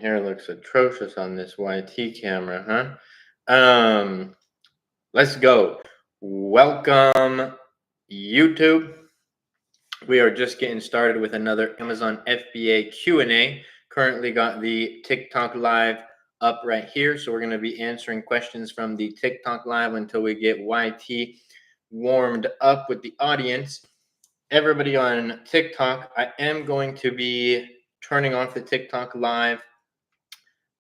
Hair looks atrocious on this YT camera, huh? Let's go. Welcome, YouTube. We are just getting started with another Amazon FBA Q&A. Currently got the TikTok Live up right here. So we're going to be answering questions from the TikTok Live until we get YT warmed up with the audience. Everybody on TikTok, I am going to be turning off the TikTok Live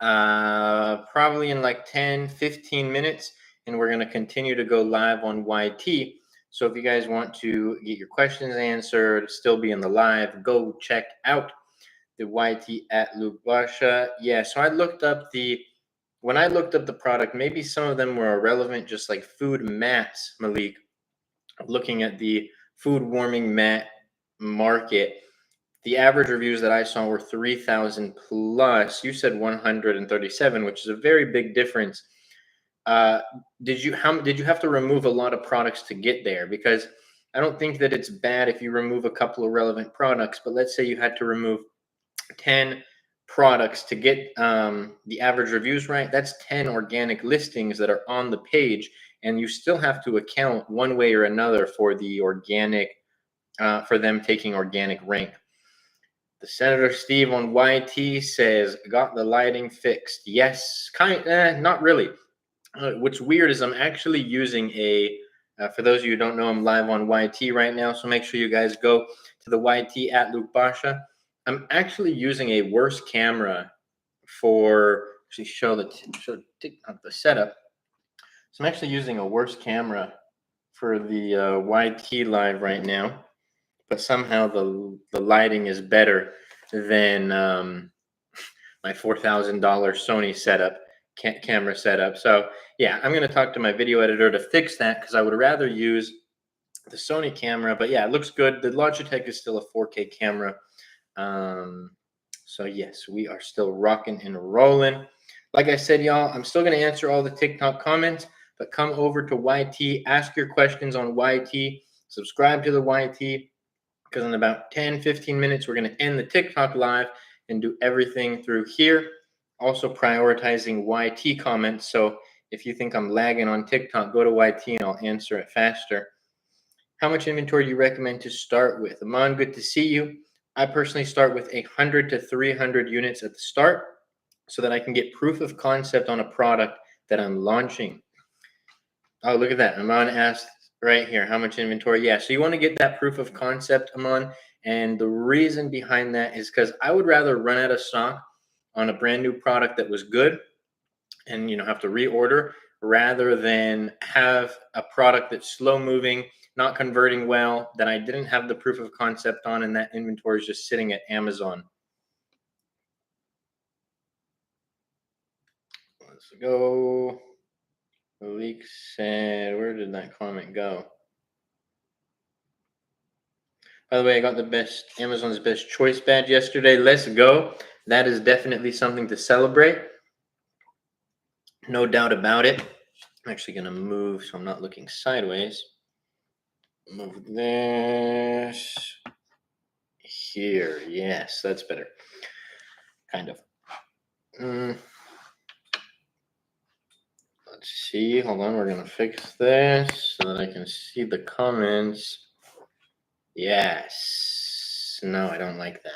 probably in like 10-15 minutes, and we're going to continue to go live on YT. So if you guys want to get your questions answered, still be in the live, go check out the YT at Luke Basha. Yeah, so when I looked up the product, maybe some of them were irrelevant, just like food mats, Malik. Looking at the food warming mat market, the average reviews that I saw were 3,000 plus. You said 137, which is a very big difference. Did you have to remove a lot of products to get there? Because I don't think that it's bad if you remove a couple of relevant products, but let's say you had to remove 10 products to get the average reviews right. That's 10 organic listings that are on the page, and you still have to account one way or another for the organic, for them taking organic rank. The Senator Steve on YT says, got the lighting fixed. Yes, not really. What's weird is I'm actually using for those of you who don't know, I'm live on YT right now, so make sure you guys go to the YT at Luke Basha. I'm actually using a worse camera for, actually show the setup. So I'm actually using a worse camera for the YT live right now, but somehow the lighting is better than my $4,000 Sony setup, camera setup. So yeah, I'm going to talk to my video editor to fix that, because I would rather use the Sony camera. But yeah, it looks good. The Logitech is still a 4K camera. So yes, we are still rocking and rolling. Like I said, y'all, I'm still going to answer all the TikTok comments, but come over to YT, ask your questions on YT, subscribe to the YT, because in about 10-15 minutes, we're going to end the TikTok live and do everything through here. Also prioritizing YT comments. So if you think I'm lagging on TikTok, go to YT and I'll answer it faster. How much inventory do you recommend to start with? Aman, good to see you. I personally start with 100 to 300 units at the start so that I can get proof of concept on a product that I'm launching. Oh, look at that. Aman asked right here, how much inventory? Yeah, so you want to get that proof of concept, Aman. And the reason behind that is because I would rather run out of stock on a brand new product that was good and have to reorder, rather than have a product that's slow moving, not converting well, that I didn't have the proof of concept on, and that inventory is just sitting at Amazon. Let's go. Malik said, where did that comment go? By the way, I got Amazon's best choice badge yesterday. Let's go. That is definitely something to celebrate. No doubt about it. I'm actually going to move so I'm not looking sideways. Move this here. Yes, that's better. Kind of. Let's see. Hold on. We're going to fix this so that I can see the comments. Yes. No, I don't like that.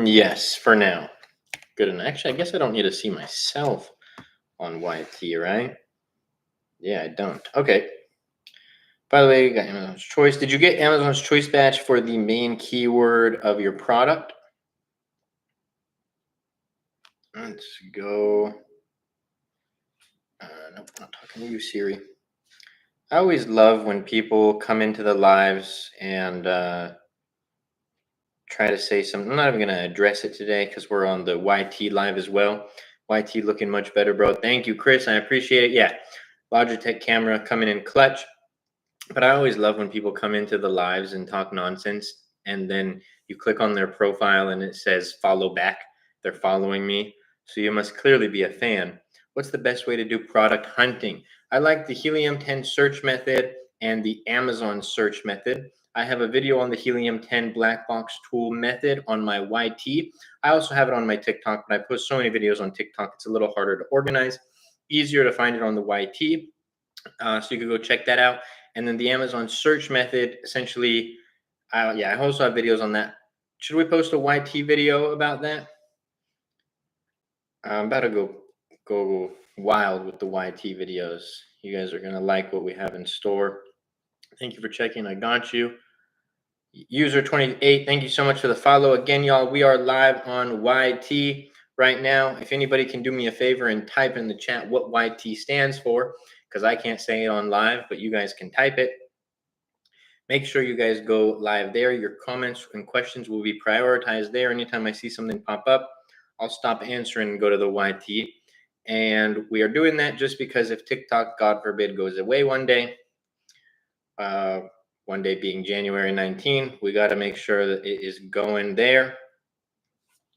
Yes, for now. Good enough. Actually, I guess I don't need to see myself on YT, right? Yeah, I don't. Okay. By the way, you got Amazon's Choice. Did you get Amazon's Choice badge for the main keyword of your product? Let's go. Nope, I'm not talking to you, Siri. I always love when people come into the lives and try to say something. I'm not even going to address it today because we're on the YT live as well. YT looking much better, bro. Thank you, Chris. I appreciate it. Yeah, Logitech camera coming in clutch. But I always love when people come into the lives and talk nonsense, and then you click on their profile and it says follow back. They're following me. So you must clearly be a fan. What's the best way to do product hunting? I like the Helium 10 search method and the Amazon search method. I have a video on the Helium 10 black box tool method on my YT. I also have it on my TikTok, but I post so many videos on TikTok, it's a little harder to organize. Easier to find it on the YT. So you could go check that out. And then the Amazon search method, essentially, I also have videos on that. Should we post a YT video about that? I'm about to go wild with the YT videos. You guys are gonna like what we have in store. Thank you for checking. I got you. User 28, thank you so much for the follow. Again, y'all, we are live on YT right now. If anybody can do me a favor and type in the chat what YT stands for, because I can't say it on live, but you guys can type it. Make sure you guys go live there. Your comments and questions will be prioritized there. Anytime I see something pop up, I'll stop answering and go to the YT. And we are doing that just because if TikTok, God forbid, goes away one day being January 19, we got to make sure that it is going there.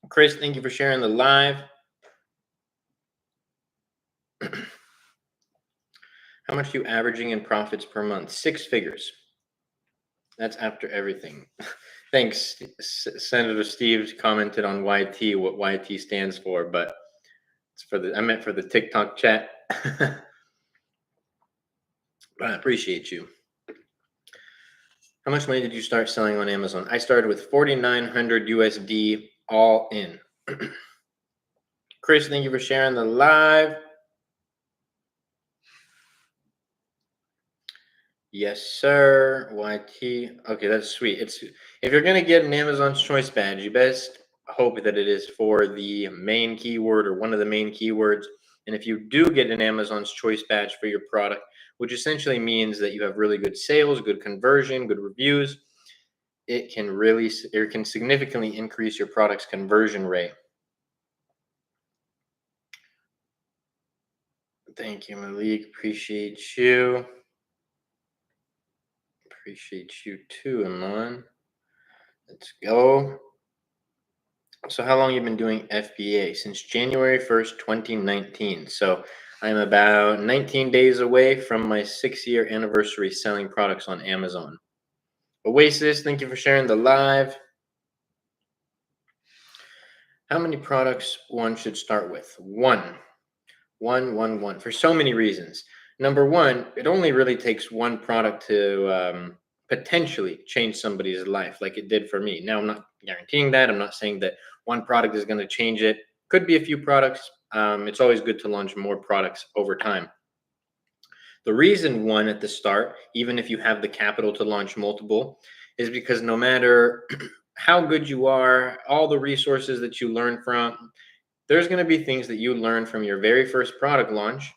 Chris, thank you for sharing the live. How much are you averaging in profits per month? 6 figures. That's after everything. Thanks. Senator Steve commented on YT, what YT stands for, but it's I meant for the TikTok chat. But I appreciate you. How much money did you start selling on Amazon? I started with 4,900 USD all in. Chris, thank you for sharing the live. Yes, sir. YT. Okay, that's sweet. If you're gonna get an Amazon's Choice badge, you best hope that it is for the main keyword or one of the main keywords. And if you do get an Amazon's Choice badge for your product, which essentially means that you have really good sales, good conversion, good reviews, it can significantly increase your product's conversion rate. Thank you, Malik. Appreciate you. Appreciate you too, Iman. Let's go. So how long you been doing FBA? Since January 1st, 2019. So I'm about 19 days away from my 6-year anniversary selling products on Amazon. Oasis, thank you for sharing the live. How many products one should start with? One, for so many reasons. Number one, it only really takes one product to potentially change somebody's life like it did for me. Now, I'm not guaranteeing that. I'm not saying that one product is going to change it. Could be a few products. It's always good to launch more products over time. The reason one at the start, even if you have the capital to launch multiple, is because no matter how good you are, all the resources that you learn from, there's going to be things that you learn from your very first product launch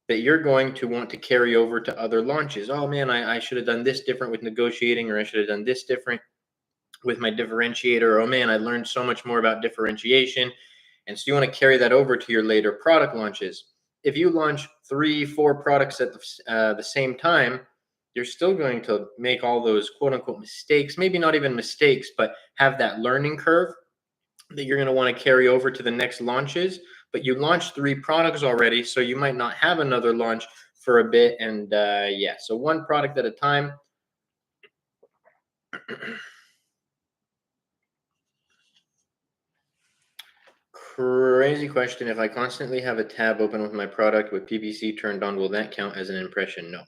that you're going to want to carry over to other launches. Oh man, I should have done this different with negotiating, or I should have done this different with my differentiator. Oh man, I learned so much more about differentiation. And so you want to carry that over to your later product launches. If you launch 3-4 products at the same time, you're still going to make all those quote unquote mistakes, maybe not even mistakes, but have that learning curve that you're going to want to carry over to the next launches. But you launched 3 products already, so you might not have another launch for a bit. And yeah, so one product at a time. Crazy question. If I constantly have a tab open with my product with PPC turned on, will that count as an impression? No.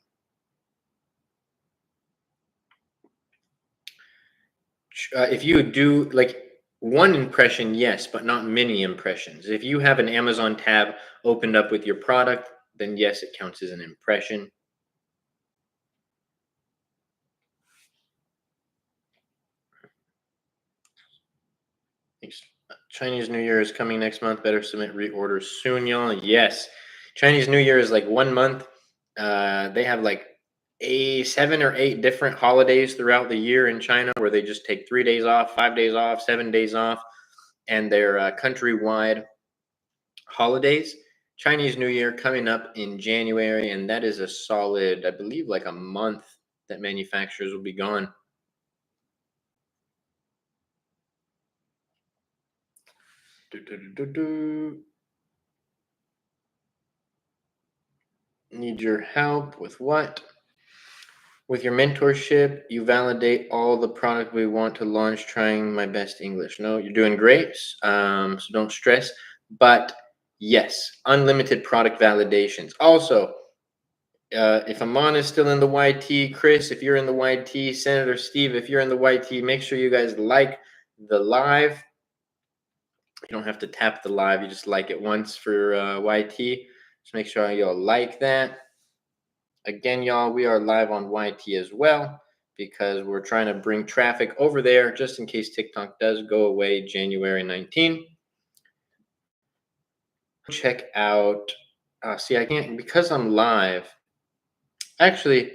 If you do like one impression, yes, but not many impressions. If you have an Amazon tab opened up with your product, then yes, it counts as an impression. Chinese New Year is coming next month. Better submit reorders soon, y'all. Yes. Chinese New Year is like 1 month. They have like 7 or 8 different holidays throughout the year in China where they just take 3 days off, 5 days off, 7 days off, and they're countrywide holidays. Chinese New Year coming up in January, and that is a solid, I believe, like a month that manufacturers will be gone. Need your help with what? With your mentorship, you validate all the product we want to launch, trying my best English. No, you're doing great. So don't stress. But yes, unlimited product validations. Also, if Amon is still in the YT, Chris, if you're in the YT, Senator Steve, if you're in the YT, make sure you guys like the live. You don't have to tap the live. You just like it once for YT. Just make sure y'all like that. Again, y'all, we are live on YT as well because we're trying to bring traffic over there just in case TikTok does go away January 19. Check out, see, I can't, because I'm live. Actually,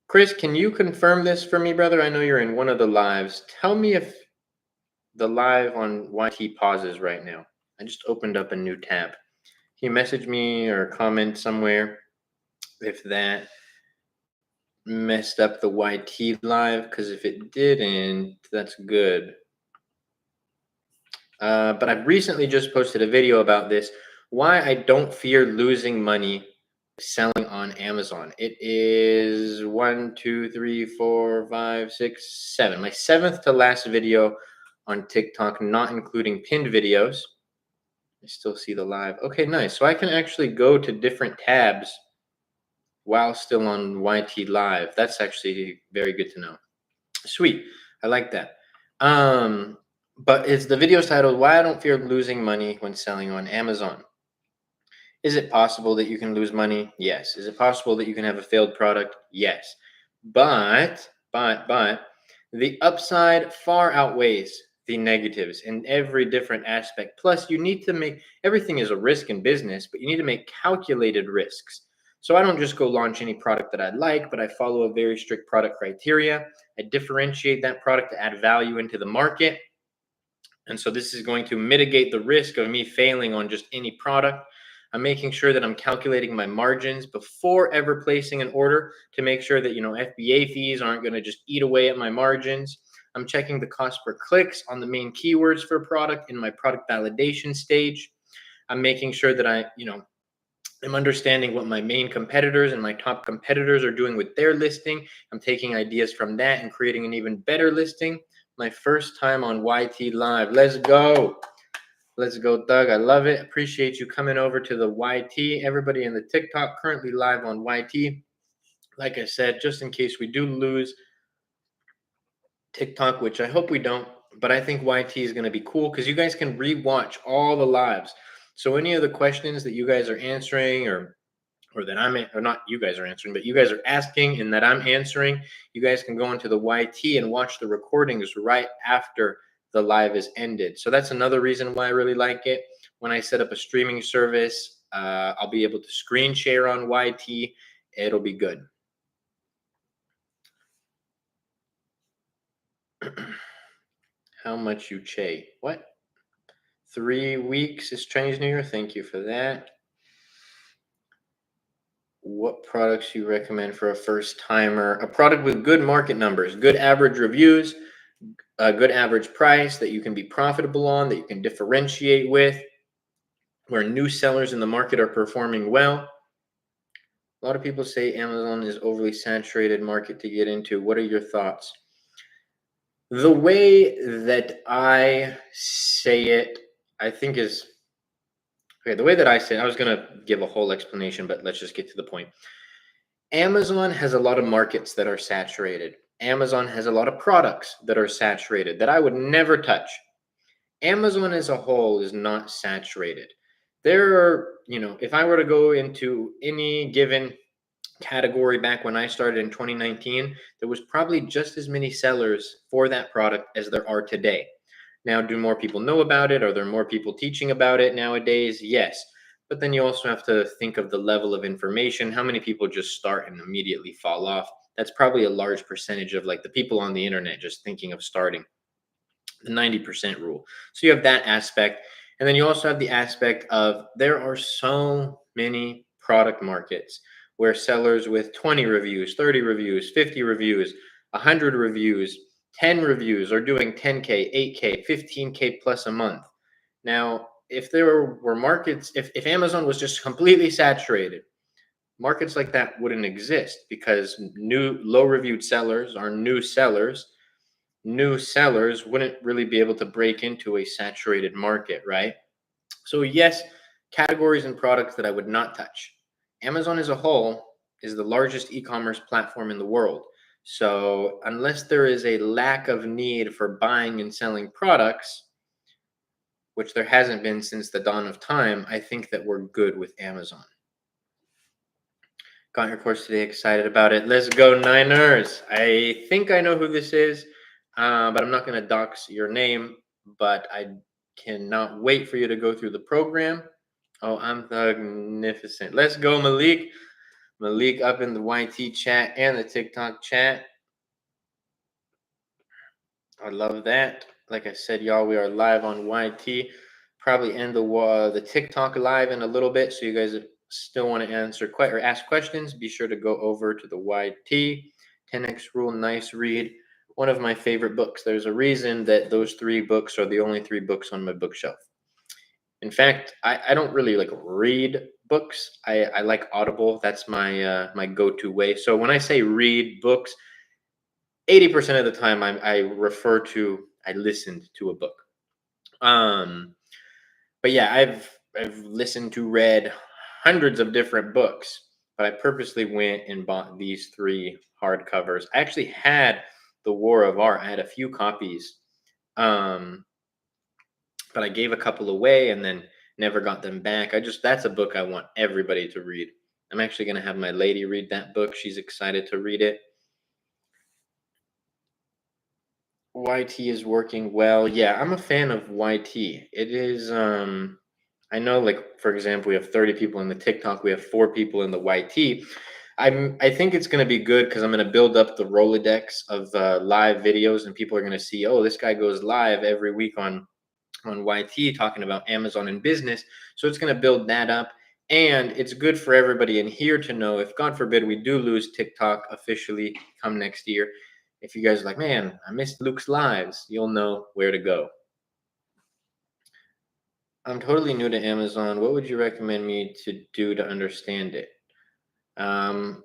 Chris, can you confirm this for me, brother? I know you're in one of the lives. Tell me if the live on YT pauses right now. I just opened up a new tab. Can you message me or comment somewhere if that messed up the YT live? Because if it didn't, that's good. But I've recently just posted a video about this, why I don't fear losing money selling on Amazon. It is 1, 2, 3, 4, 5, 6, 7. My 7th to last video on TikTok, not including pinned videos. I still see the live. Okay, nice. So I can actually go to different tabs while still on YT live. That's actually very good to know. Sweet. I like that. But it's the video's titled, Why I Don't Fear Losing Money When Selling on Amazon. Is it possible that you can lose money? Yes. Is it possible that you can have a failed product? Yes. But the upside far outweighs the negatives in every different aspect. Plus, you need to make, everything is a risk in business, but you need to make calculated risks. So I don't just go launch any product that I like, but I follow a very strict product criteria. I differentiate that product to add value into the market. And so this is going to mitigate the risk of me failing on just any product. I'm making sure that I'm calculating my margins before ever placing an order to make sure that, FBA fees aren't going to just eat away at my margins. I'm checking the cost per clicks on the main keywords for a product in my product validation stage. I'm making sure that I'm understanding what my main competitors and my top competitors are doing with their listing. I'm taking ideas from that and creating an even better listing. My first time on YT Live. Let's go. Let's go, Doug. I love it. Appreciate you coming over to the YT. Everybody in the TikTok currently live on YT. Like I said, just in case we do lose TikTok, which I hope we don't, but I think YT is going to be cool because you guys can rewatch all the lives. So any of the questions that you guys are answering or that or not you guys are answering, but you guys are asking and that I'm answering, you guys can go into the YT and watch the recordings right after the live is ended. So that's another reason why I really like it. When I set up a streaming service, I'll be able to screen share on YT. It'll be good. How much you Che? What? 3 weeks is Chinese New Year. Thank you for that. What products you recommend for a first timer? A product with good market numbers, good average reviews, a good average price that you can be profitable on, that you can differentiate with, where new sellers in the market are performing well. A lot of people say Amazon is overly saturated market to get into. What are your thoughts? The way that I say it, I think is okay. The way that I say it, I was going to give a whole explanation, but let's just get to the point. Amazon has a lot of markets that are saturated. Amazon has a lot of products that are saturated that I would never touch. Amazon as a whole is not saturated. There are, if I were to go into any given category back when I started in 2019, there was probably just as many sellers for that product as there are today. Now, do more people know about it? Are there more people teaching about it nowadays? Yes. But then you also have to think of the level of information. How many people just start and immediately fall off? That's probably a large percentage of the people on the internet just thinking of starting. The 90% rule. So you have that aspect. And then you also have the aspect of there are so many product markets where sellers with 20 reviews, 30 reviews, 50 reviews, 100 reviews, 10 reviews are doing 10K, 8K, 15K plus a month. Now, if there were markets, if Amazon was just completely saturated, markets like that wouldn't exist because new low reviewed sellers are new sellers. New sellers wouldn't really be able to break into a saturated market, right? So, yes, categories and products that I would not touch. Amazon as a whole is the largest e commerce platform in the world. So, unless there is a lack of need for buying and selling products, which there hasn't been since the dawn of time, I think that we're good with Amazon. Got your course today, excited about it. Let's go, Niners. I think I know who this is, but I'm not going to dox your name. But I cannot wait for you to go through the program. Oh, I'm magnificent. Let's go, Malik. Malik up in the YT chat and the TikTok chat. I love that. Like I said, y'all, we are live on YT. Probably end the TikTok live in a little bit. So you guys still want to answer or ask questions, be sure to go over to the YT. 10x Rule, nice read. One of my favorite books. There's a reason that those 3 books are the only 3 books on my bookshelf. In fact, I don't really like read books. I like Audible. That's my go-to way. So when I say read books, 80% of the time I listened to a book. But yeah, I've listened to read hundreds of different books, but I purposely went and bought these 3 hardcovers. I actually had The War of Art. I had a few copies. But I gave a couple away and then never got them back. That's a book I want everybody to read. I'm actually going to have my lady read that book. She's excited to read it. YT is working well. Yeah, I'm a fan of YT. It is I know, like, for example, we have 30 people in the TikTok, we have 4 people in the YT. I think it's going to be good because I'm going to build up the Rolodex of live videos, and people are going to see, oh, this guy goes live every week on YT talking about Amazon and business. So it's going to build that up. And it's good for everybody in here to know if, God forbid, we do lose TikTok officially come next year. If you guys are like, man, I missed Luke's lives, you'll know where to go. I'm totally new to Amazon. What would you recommend me to do to understand it?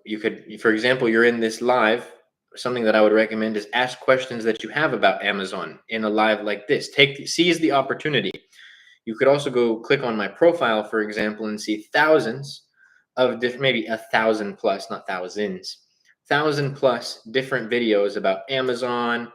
You could, for example, you're in this live. Something that I would recommend is ask questions that you have about Amazon in a live like this. Seize the opportunity. You could also go click on my profile, for example, and see thousands of maybe 1,000 plus, not thousands, 1,000 plus different videos about Amazon,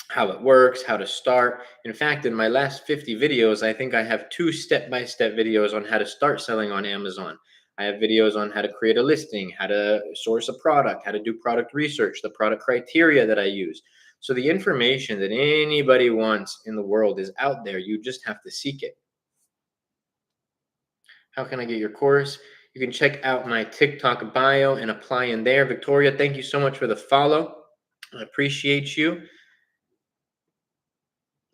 how it works, how to start. In fact, in my last 50 videos, I think I have 2 step-by-step videos on how to start selling on Amazon. I have videos on how to create a listing, how to source a product, how to do product research, the product criteria that I use. So the information that anybody wants in the world is out there. You just have to seek it. How can I get your course? You can check out my TikTok bio and apply in there. Victoria, thank you so much for the follow. I appreciate you.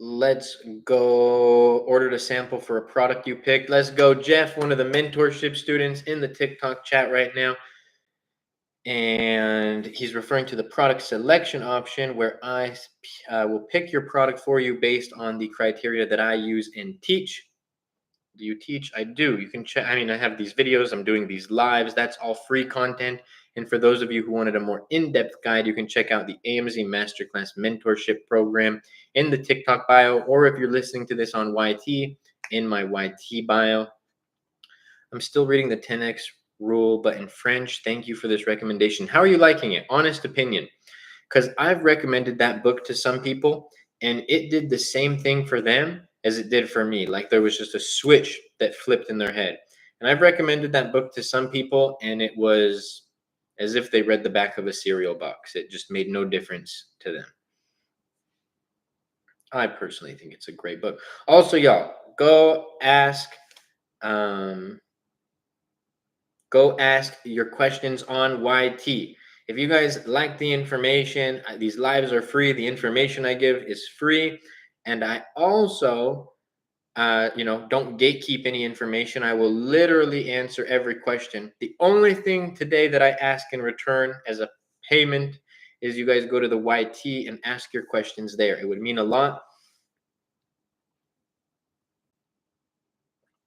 Let's go. Ordered a sample for a product you picked. Let's go. Jeff, one of the mentorship students in the TikTok chat right now. And he's referring to the product selection option where I will pick your product for you based on the criteria that I use and teach. Do you teach? I do. You can check. I mean, I have these videos. I'm doing these lives. That's all free content. And for those of you who wanted a more in-depth guide, you can check out the AMZ Masterclass Mentorship Program in the TikTok bio, or if you're listening to this on YT, in my YT bio. I'm still reading the 10X Rule, but in French. Thank you for this recommendation. How are you liking it? Honest opinion. Because I've recommended that book to some people, and it did the same thing for them as it did for me. Like there was just a switch that flipped in their head. And I've recommended that book to some people, and it was as if they read the back of a cereal box. It just made no difference to them. I personally think it's a great book. Also, y'all, go ask your questions on YT. If you guys like the information, these lives are free. The information I give is free. And I also, don't gatekeep any information. I will literally answer every question. The only thing today that I ask in return as a payment is you guys go to the YT and ask your questions there. It would mean a lot.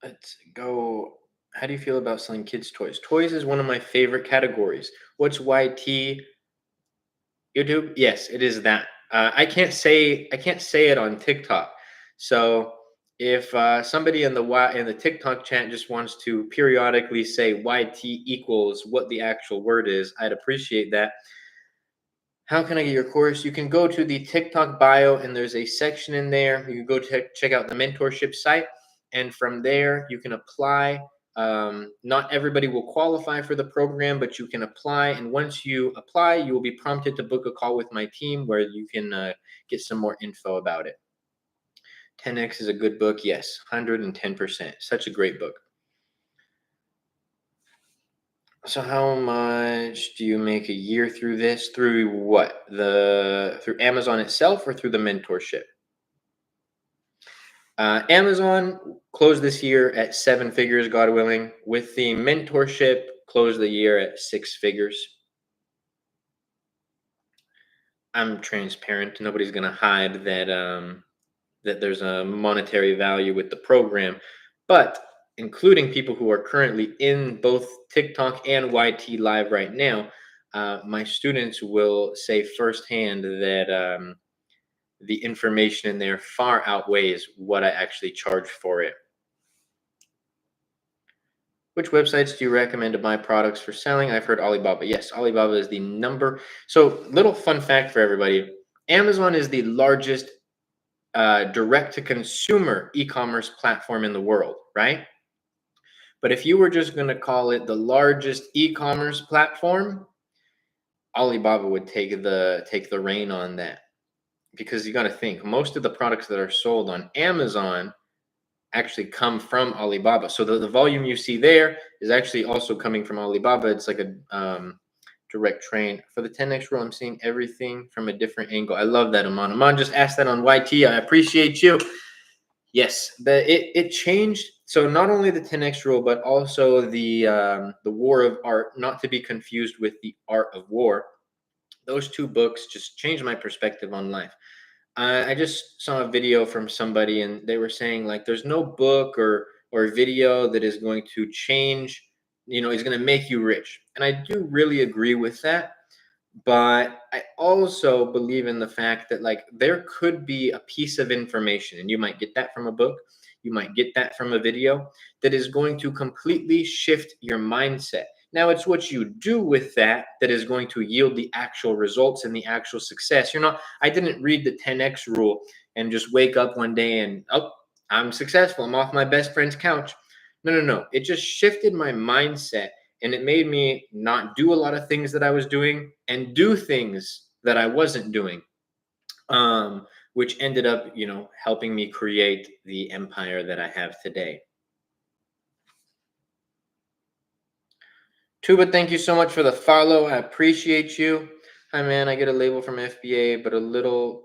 Let's go. How do you feel about selling kids' toys? Toys is one of my favorite categories. What's YT? YouTube? Yes, it is that. I can't say it on TikTok. So if somebody in the TikTok chat just wants to periodically say YT equals what the actual word is, I'd appreciate that. How can I get your course? You can go to the TikTok bio and there's a section in there. You can go check out the mentorship site. And from there, you can apply. Not everybody will qualify for the program, but you can apply. And once you apply, you will be prompted to book a call with my team where you can get some more info about it. 10X is a good book. Yes, 110%. Such a great book. So how much do you make a year through this? Through what? Through Amazon itself or through the mentorship? Amazon closed this year at 7 figures, God willing. With the mentorship, closed the year at 6 figures. I'm transparent. Nobody's gonna hide that there's a monetary value with the program, but including people who are currently in both TikTok and YT Live right now, my students will say firsthand that the information in there far outweighs what I actually charge for it. Which websites do you recommend to buy products for selling? I've heard Alibaba. Yes, Alibaba is the number. So, little fun fact for everybody: Amazon is the largest direct-to-consumer e-commerce platform in the world, right? But if you were just going to call it the largest e-commerce platform, Alibaba would take the reign on that, because you got to think most of the products that are sold on Amazon actually come from Alibaba. So the volume you see there is actually also coming from Alibaba. It's like a direct train. For the 10X rule, I'm seeing everything from a different angle. I love that, Aman. Aman just asked that on YT. I appreciate you. Yes, it changed. So not only the 10X rule, but also the War of Art, not to be confused with the Art of War. Those two books just changed my perspective on life. I just saw a video from somebody, and they were saying like, there's no book or video that is going to change, is going to make you rich. And I do really agree with that. But I also believe in the fact that like there could be a piece of information, and you might get that from a book, you might get that from a video, that is going to completely shift your mindset. Now it's what you do with that that is going to yield the actual results and the actual success. I didn't read the 10X rule and just wake up one day and, oh, I'm successful, I'm off my best friend's couch. No. It just shifted my mindset, and it made me not do a lot of things that I was doing and do things that I wasn't doing, which ended up, helping me create the empire that I have today. Tuba, thank you so much for the follow. I appreciate you. Hi, man. I get a label from FBA, but a little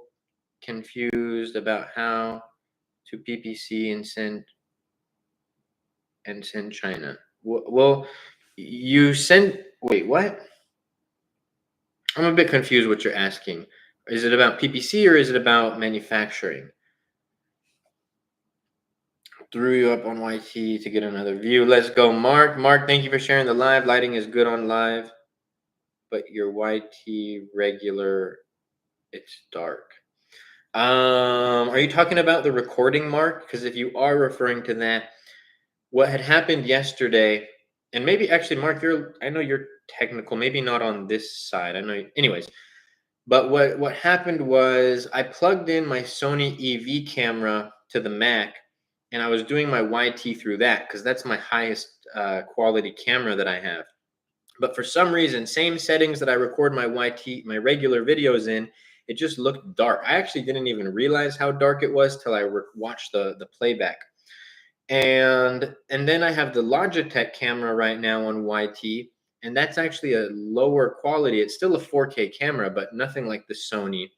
confused about how to PPC and send China. Well, you send. Wait, what? I'm a bit confused what you're asking. Is it about PPC or is it about manufacturing? Threw you up on YT to get another view. Let's go, Mark. Mark, thank you for sharing the live. Lighting is good on live, but your YT regular, it's dark. Are you talking about the recording, Mark? Because if you are referring to that, what had happened yesterday, and maybe actually, Mark, I know you're technical, maybe not on this side. I know, anyways. But what happened was I plugged in my Sony EV camera to the Mac, and I was doing my YT through that because that's my highest quality camera that I have. But for some reason, same settings that I record my YT, my regular videos in, it just looked dark. I actually didn't even realize how dark it was till I watched the playback. And then I have the Logitech camera right now on YT, and that's actually a lower quality. It's still a 4K camera, but nothing like the Sony.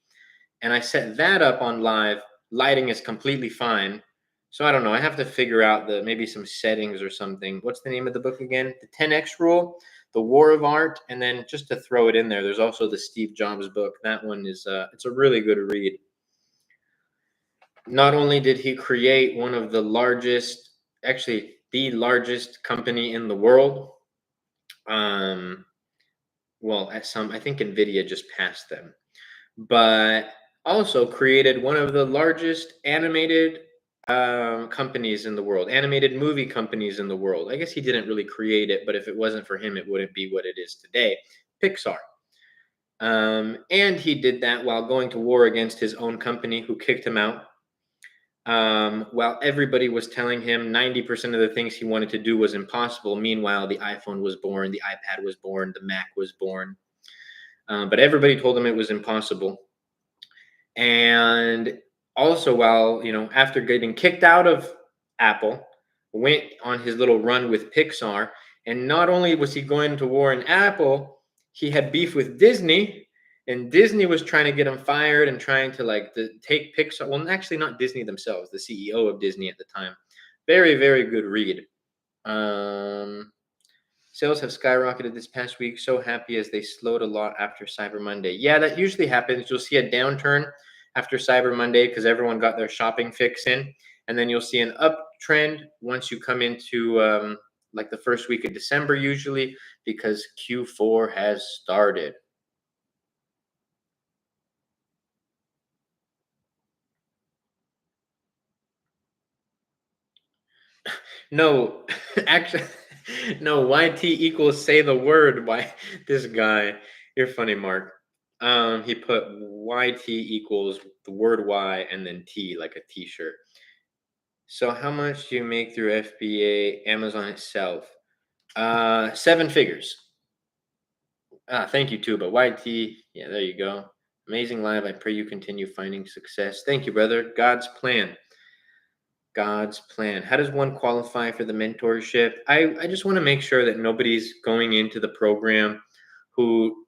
And I set that up on live. Lighting is completely fine. So I don't know. I have to figure out maybe some settings or something. What's the name of the book again? The 10X Rule, The War of Art. And then just to throw it in there, there's also the Steve Jobs book. That one is it's a really good read. Not only did he create one of the largest, actually the largest company in the world. Um, well, I think Nvidia just passed them, but also created one of the largest animated companies in the world, animated movie companies in the world. I guess he didn't really create it, but if it wasn't for him, it wouldn't be what it is today. Pixar. And he did that while going to war against his own company, who kicked him out. While everybody was telling him 90% of the things he wanted to do was impossible. Meanwhile, the iPhone was born, the iPad was born, the Mac was born. But everybody told him it was impossible. And also, while, after getting kicked out of Apple, went on his little run with Pixar. And not only was he going to war in Apple, he had beef with Disney, and Disney was trying to get him fired and trying to take Pixar. Well, actually, not Disney themselves, the CEO of Disney at the time. Very, very good read. Sales have skyrocketed this past week. So happy as they slowed a lot after Cyber Monday. Yeah, that usually happens. You'll see a downturn after Cyber Monday because everyone got their shopping fix in. And then you'll see an uptrend once you come into the first week of December, usually, because Q4 has started. No, actually, no, YT equals say the word. Why, this guy, you're funny, Mark. He put YT equals the word Y and then T, like a t-shirt. So how much do you make through FBA, Amazon itself? 7 figures. Thank you, too. But YT, yeah, there you go. Amazing live. I pray you continue finding success. Thank you, brother. God's plan. God's plan. How does one qualify for the mentorship? I just want to make sure that nobody's going into the program who,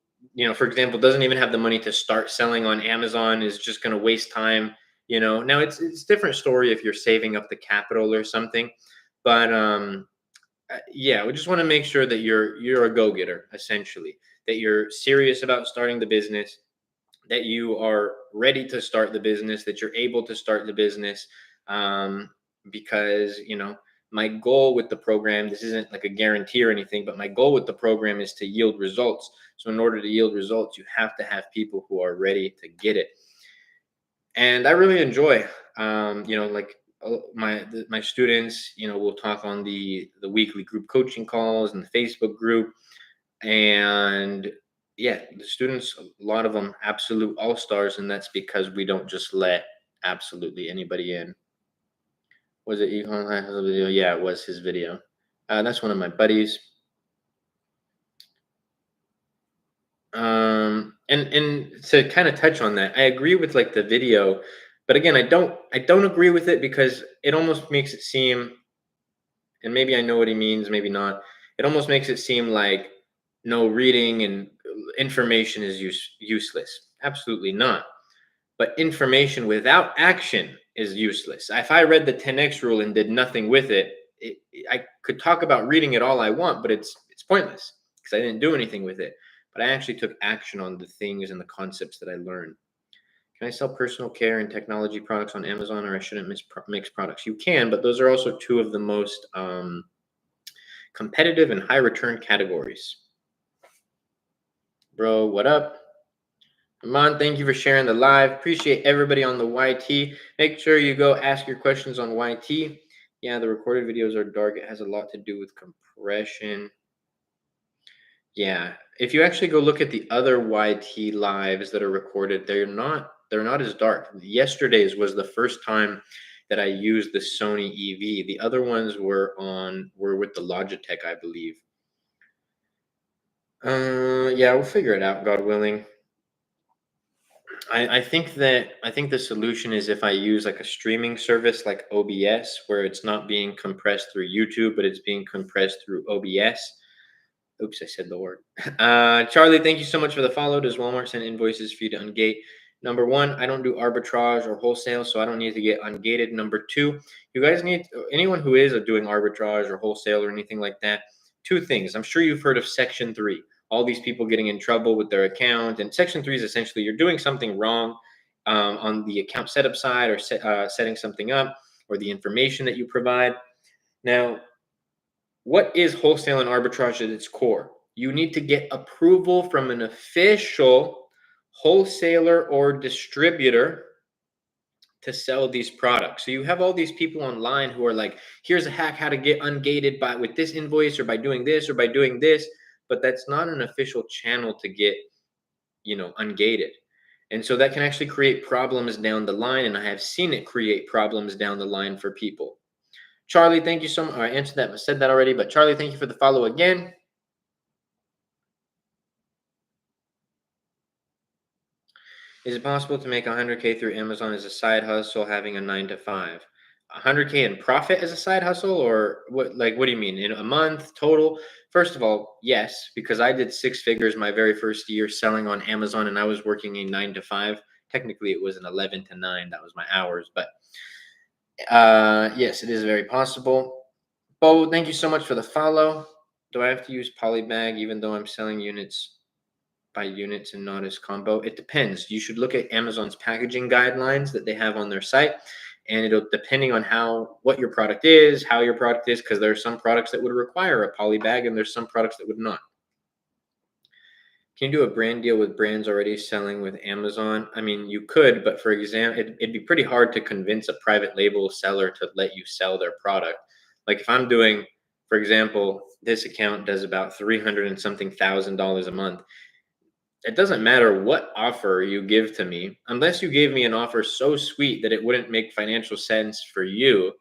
for example, doesn't even have the money to start selling on Amazon, is just going to waste time. Now it's a different story if you're saving up the capital or something, but yeah, we just want to make sure that you're a go-getter, essentially, that you're serious about starting the business, that you are ready to start the business, that you're able to start the business. Because my goal with the program, this isn't like a guarantee or anything, but my goal with the program is to yield results. So in order to yield results, you have to have people who are ready to get it. And I really enjoy, my students, we'll talk on the weekly group coaching calls and the Facebook group. And yeah, the students, a lot of them, absolute all-stars, and that's because we don't just let absolutely anybody in. Was it Econ video? Yeah, it was his video. That's one of my buddies. And to kind of touch on that, I agree with the video, but again, I don't agree with it because it almost makes it seem, and maybe I know what he means, maybe not. It almost makes it seem like no, reading and information is useless. Absolutely not. But information without action is useless. If I read the 10x rule and did nothing with it, I could talk about reading it all I want, but it's pointless because I didn't do anything with it. But I actually took action on the things and the concepts that I learned. Can I sell personal care and technology products on Amazon, or I shouldn't mix products? You can, but those are also two of the most competitive and high return categories. Bro, what up? Amon, thank you for sharing the live. Appreciate everybody on the YT. Make sure you go ask your questions on YT. Yeah, the recorded videos are dark. It has a lot to do with compression. Yeah, if you actually go look at the other YT lives that are recorded, they're not as dark. Yesterday's was the first time that I used the Sony EV. The other ones were with the Logitech, I believe. Yeah, we'll figure it out, God willing. I think the solution is if I use like a streaming service like OBS, where it's not being compressed through YouTube, but it's being compressed through OBS. Oops, I said the word. Charlie, thank you so much for the follow. Does Walmart send invoices for you to ungate? Number one, I don't do arbitrage or wholesale, so I don't need to get ungated. Number two, you guys need, anyone who is doing arbitrage or wholesale or anything like that, two things. I'm sure you've heard of Section 3. All these people getting in trouble with their account. And Section 3 is essentially you're doing something wrong on the account setup side, or setting something up, or the information that you provide. Now, What is wholesale and arbitrage at its core? You need to get approval from an official wholesaler or distributor to sell these products. So you have all these people online who are like, here's a hack how to get ungated by with this invoice or by doing this or by doing this, but that's not an official channel to get, ungated. And so that can actually create problems down the line, and I have seen it create problems down the line for people. Charlie, thank you so much. I answered that, I said that already, but Charlie, thank you for the follow again. Is it possible to make 100K through Amazon as a side hustle, having a 9 to 5? 100K in profit as a side hustle, or what? Like, what do you mean in a month total? First of all, yes, because I did 6 figures my very first year selling on Amazon, and I was working a 9 to 5. Technically, it was an 11 to 9. That was my hours, but yes, it is very possible. Bo, thank you so much for the follow. Do I have to use polybag even though I'm selling units by units and not as combo? It depends. You should look at Amazon's packaging guidelines that they have on their site, and it'll depending on what your product is, how your product is, because there are some products that would require a poly bag and there's some products that would not. Can you do a brand deal with brands already selling with Amazon? I mean, you could, but for example, it'd be pretty hard to convince a private label seller to let you sell their product. Like if I'm doing, for example, this account does about 300 and something $1,000 a month. It doesn't matter what offer you give to me, unless you gave me an offer so sweet that it wouldn't make financial sense for you.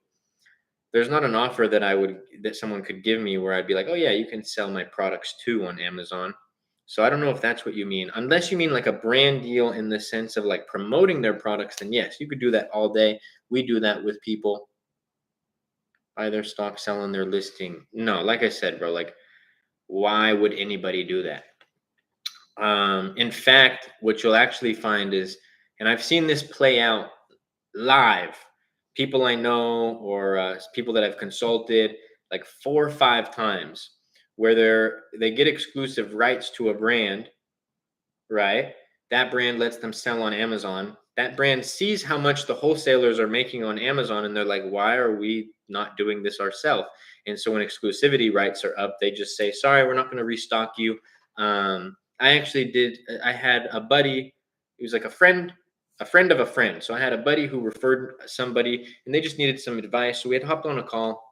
There's not an offer that someone could give me where I'd be like, oh yeah, you can sell my products too on Amazon. So I don't know if that's what you mean. Unless you mean like a brand deal in the sense of like promoting their products, then yes, you could do that all day. We do that with people. Buy their stock, sell on their listing. No, like I said, bro, like why would anybody do that? In fact, what you'll actually find is, and I've seen this play out live, people I know or people that I've consulted like 4 or 5 times, where they get exclusive rights to a brand, right? That brand lets them sell on Amazon. That brand sees how much the wholesalers are making on Amazon, and they're like, why are we not doing this ourselves? And so when exclusivity rights are up, they just say, sorry, we're not going to restock you. I had a buddy, he was like a friend of a friend. So I had a buddy who referred somebody, and they just needed some advice. So we had hopped on a call,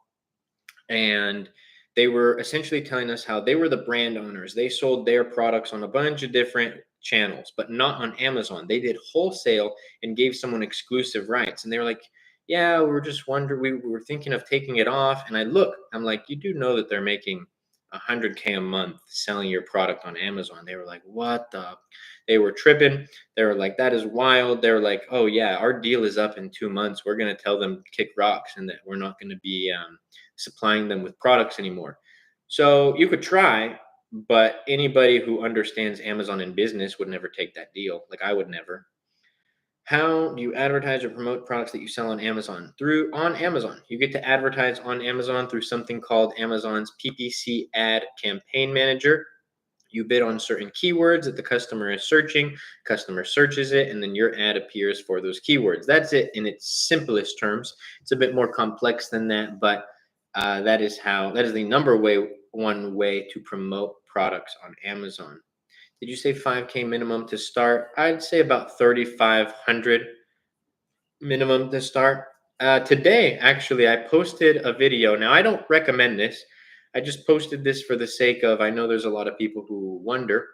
and they were essentially telling us how they were the brand owners. They sold their products on a bunch of different channels, but not on Amazon. They did wholesale and gave someone exclusive rights. And they were like, yeah, we were just wondering, we were thinking of taking it off. And I'm like, you do know that they're making 100K a month selling your product on Amazon. They were like, what the? They were tripping. They were like, that is wild. They were like, oh yeah, our deal is up in 2 months. We're going to tell them kick rocks and that we're not going to be supplying them with products anymore. So you could try, but anybody who understands Amazon and business would never take that deal. Like I would never. How do you advertise or promote products that you sell on Amazon? On Amazon. You get to advertise on Amazon through something called Amazon's PPC Ad Campaign Manager. You bid on certain keywords that the customer is searching, customer searches it, and then your ad appears for those keywords. That's it in its simplest terms. It's a bit more complex than that, but that is the number one way to promote products on Amazon. Did you say 5K minimum to start? I'd say about 3,500 minimum to start. Today, actually, I posted a video. Now, I don't recommend this. I just posted this for the sake of, I know there's a lot of people who wonder.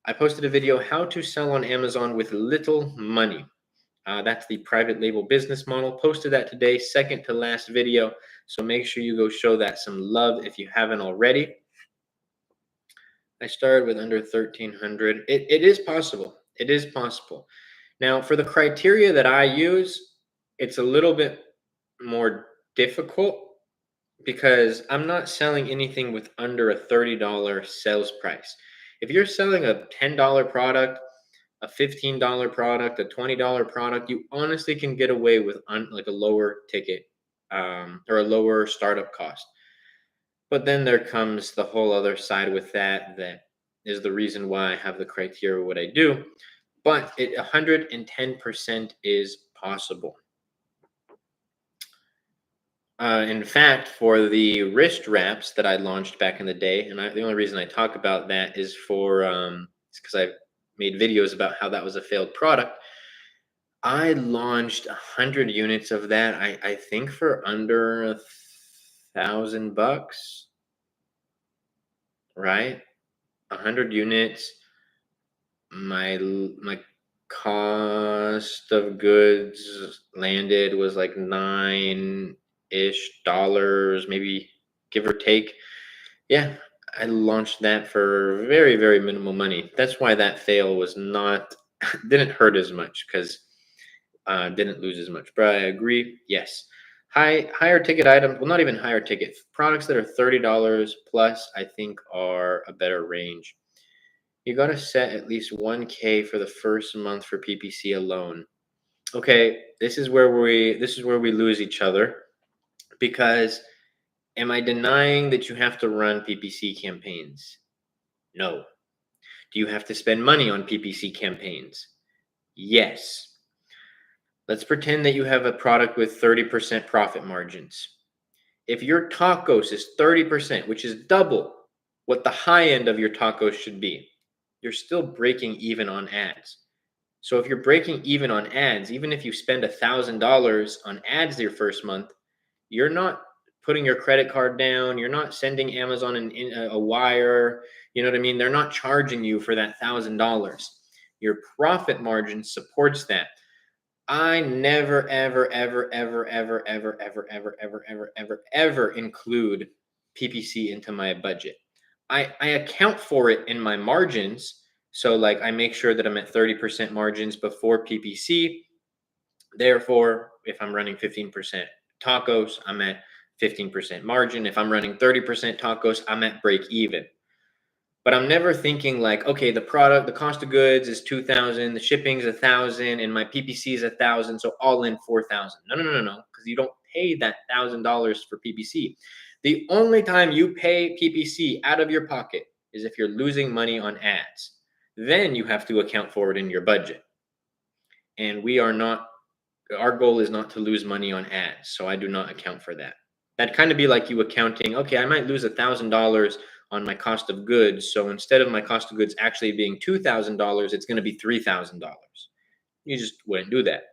I posted a video, how to sell on Amazon with little money. That's the private label business model. Posted that today, second to last video. So make sure you go show that some love if you haven't already. I started with under 1,300. It is possible. It is possible. Now, for the criteria that I use, it's a little bit more difficult because I'm not selling anything with under a $30 sales price. If you're selling a $10 product, a $15 product, a $20 product, you honestly can get away with like a lower ticket or a lower startup cost. But then there comes the whole other side with that is the reason why I have the criteria what I do. But 110% is possible. In fact, for the wrist wraps that I launched back in the day, and the only reason I talk about that is it's because I've made videos about how that was a failed product. I launched 100 units of that. I think for under $1,000, right? 100 units. My cost of goods landed was like $9-ish, maybe give or take. Yeah, I launched that for very, very minimal money. That's why that fail was not didn't hurt as much because didn't lose as much. But I agree. Yes, higher ticket items. Well, not even higher ticket products that are $30 plus. I think are a better range. You got to set at least 1K for the first month for PPC alone. Okay, this is where we lose each other because am I denying that you have to run PPC campaigns? No. Do you have to spend money on PPC campaigns? Yes. Let's pretend that you have a product with 30% profit margins. If your tacos is 30%, which is double what the high end of your tacos should be, you're still breaking even on ads. So if you're breaking even on ads, even if you spend $1,000 on ads your first month, you're not putting your credit card down. You're not sending Amazon a wire. You know what I mean? They're not charging you for that $1,000. Your profit margin supports that. I never, ever, ever, ever, ever, ever, ever, ever, ever, ever, ever, ever include PPC into my budget. I account for it in my margins. So like I make sure that I'm at 30% margins before PPC. Therefore, if I'm running 15% tacos, I'm at 15% margin. If I'm running 30% tacos, I'm at break even. But I'm never thinking like, okay, the cost of goods is 2,000, the shipping's 1,000, and my PPC is 1,000, so all in 4,000. No, because you don't pay that $1,000 for PPC. The only time you pay PPC out of your pocket is if you're losing money on ads. Then you have to account for it in your budget. And our goal is not to lose money on ads, so I do not account for that. That'd kind of be like you accounting, okay, I might lose $1,000 on my cost of goods. So instead of my cost of goods actually being $2,000, it's going to be $3,000. You just wouldn't do that.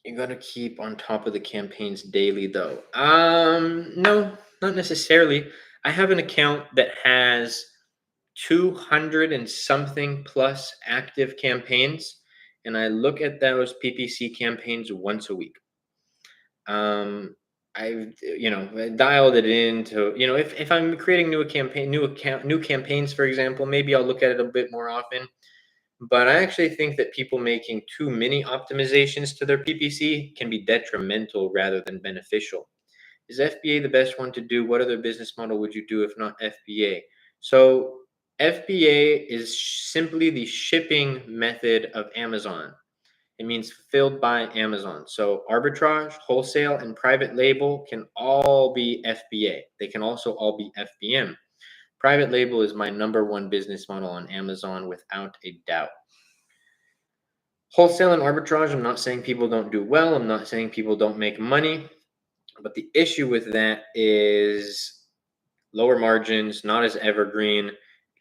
You got to keep on top of the campaigns daily, though. No, not necessarily. I have an account that has 200 and something plus active campaigns, and I look at those PPC campaigns once a week. I've dialed it into, if I'm creating new campaigns, for example, maybe I'll look at it a bit more often. But I actually think that people making too many optimizations to their PPC can be detrimental rather than beneficial. Is FBA the best one to do? What other business model would you do if not FBA? So FBA is simply the shipping method of Amazon. It means fulfilled by Amazon. So arbitrage, wholesale, and private label can all be FBA. They can also all be FBM. Private label is my number one business model on Amazon without a doubt. Wholesale and arbitrage, I'm not saying people don't do well. I'm not saying people don't make money. But the issue with that is lower margins, not as evergreen,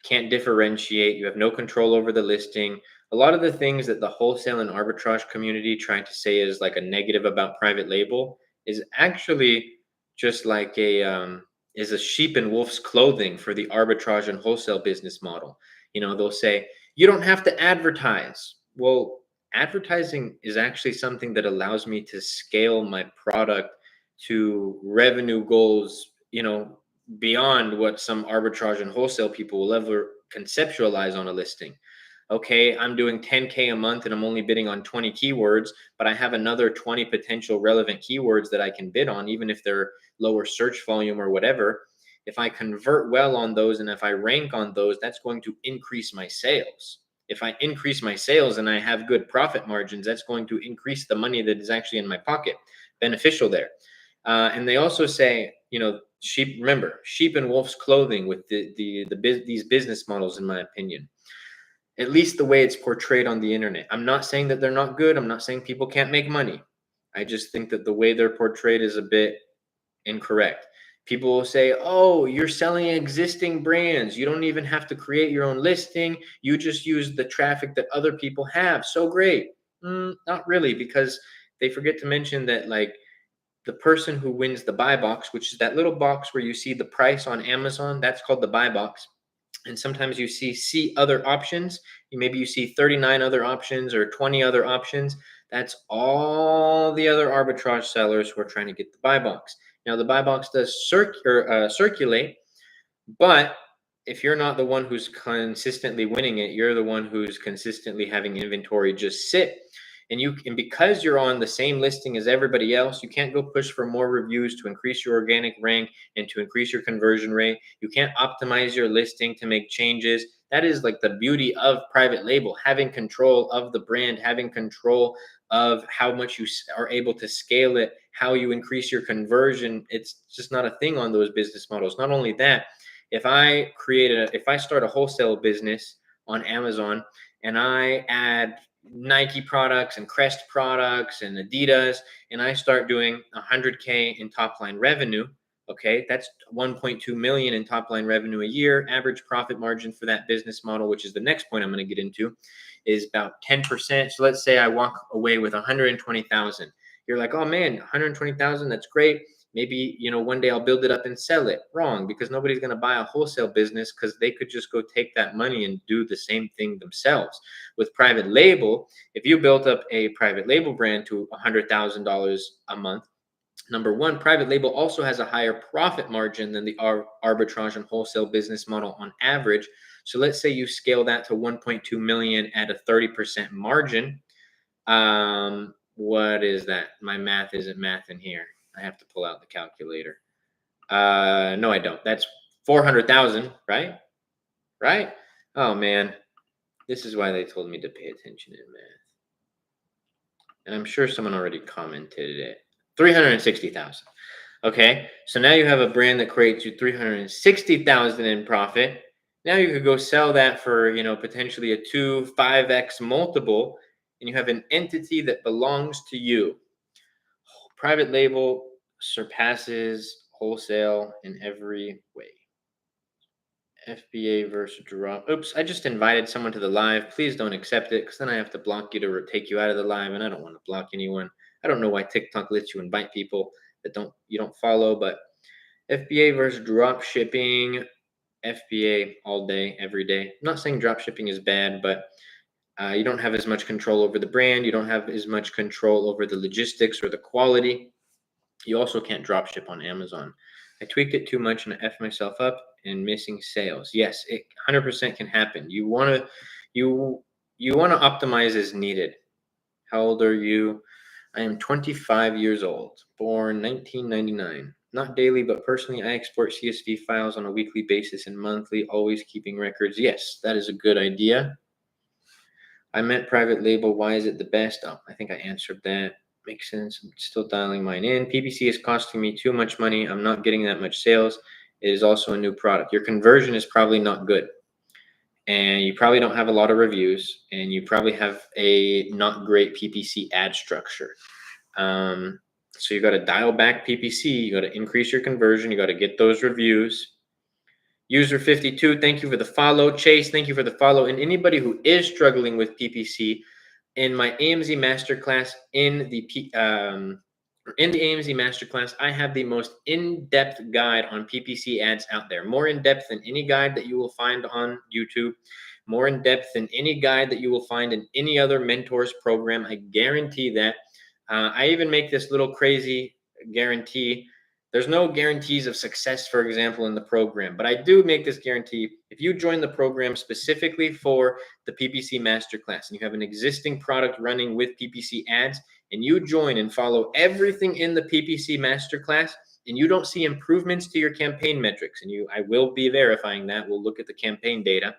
can't differentiate, you have no control over the listing. A lot of the things that the wholesale and arbitrage community trying to say is like a negative about private label is actually just like a sheep in wolf's clothing for the arbitrage and wholesale business model. They'll say you don't have to advertise. Well, advertising is actually something that allows me to scale my product to revenue goals, beyond what some arbitrage and wholesale people will ever conceptualize on a listing. Okay, I'm doing 10K a month and I'm only bidding on 20 keywords, but I have another 20 potential relevant keywords that I can bid on, even if they're lower search volume or whatever. If I convert well on those and if I rank on those, that's going to increase my sales. If I increase my sales and I have good profit margins, that's going to increase the money that is actually in my pocket. Beneficial there. And they also say, sheep in wolf's clothing with these business models, in my opinion, at least the way it's portrayed on the internet. I'm not saying that they're not good. I'm not saying people can't make money. I just think that the way they're portrayed is a bit incorrect. People will say, oh, you're selling existing brands. You don't even have to create your own listing. You just use the traffic that other people have. So great. Not really, because they forget to mention that, like, the person who wins the buy box, which is that little box where you see the price on Amazon, that's called the buy box. And sometimes you see other options. Maybe you see 39 other options or 20 other options. That's all the other arbitrage sellers who are trying to get the buy box. Now, the buy box does circulate, but if you're not the one who's consistently winning it, you're the one who's consistently having inventory just sit. And because you're on the same listing as everybody else, you can't go push for more reviews to increase your organic rank and to increase your conversion rate. You can't optimize your listing to make changes. That is like the beauty of private label, having control of the brand, having control of how much you are able to scale it, how you increase your conversion. It's just not a thing on those business models. Not only that, if I start a wholesale business on Amazon and I add Nike products and Crest products and Adidas, and I start doing 100K in top line revenue, okay, that's 1.2 million in top line revenue a year. Average profit margin for that business model, which is the next point I'm going to get into, is about 10%. So let's say I walk away with 120,000. You're like, oh man, 120,000, that's great. Maybe, one day I'll build it up and sell it. Wrong, because nobody's going to buy a wholesale business, because they could just go take that money and do the same thing themselves. With private label, if you built up a private label brand to $100,000 a month, number one, private label also has a higher profit margin than the arbitrage and wholesale business model on average. So let's say you scale that to 1.2 million at a 30% margin. What is that? My math isn't math in here. I have to pull out the calculator. No, I don't. That's 400,000, right? Right? Oh man, this is why they told me to pay attention in math. And I'm sure someone already commented it. 360,000. Okay, so now you have a brand that creates you 360,000 in profit. Now you could go sell that for, potentially a 5x multiple, and you have an entity that belongs to you. Private label surpasses wholesale in every way. FBA versus drop. Oops, I just invited someone to the live. Please don't accept it, because then I have to block you to take you out of the live, and I don't want to block anyone. I don't know why TikTok lets you invite people that you don't follow, but FBA versus drop shipping. FBA all day, every day. I'm not saying drop shipping is bad, but you don't have as much control over the brand. You don't have as much control over the logistics or the quality. You also can't drop ship on Amazon. I tweaked it too much and I effed myself up and missing sales. Yes, it 100% can happen. You want to optimize as needed. How old are you? I am 25 years old, born 1999. Not daily, but personally, I export CSV files on a weekly basis and monthly, always keeping records. Yes, that is a good idea. I meant private label. Why is it the best? Oh, I think I answered that. Makes sense. I'm still dialing mine in. PPC is costing me too much money. I'm not getting that much sales. It is also a new product. Your conversion is probably not good. And you probably don't have a lot of reviews. And you probably have a not great PPC ad structure. So you got to dial back PPC. You got to increase your conversion. You got to get those reviews. User 52, thank you for the follow. Chase, thank you for the follow. And anybody who is struggling with PPC, in my AMZ Masterclass, in the AMZ Masterclass, I have the most in-depth guide on PPC ads out there. More in-depth than any guide that you will find on YouTube. More in-depth than any guide that you will find in any other mentors program. I guarantee that. I even make this little crazy guarantee. There's no guarantees of success, for example, in the program, but I do make this guarantee. If you join the program specifically for the PPC Masterclass and you have an existing product running with PPC ads, and you join and follow everything in the PPC Masterclass, and you don't see improvements to your campaign metrics, and I will be verifying that. We'll look at the campaign data.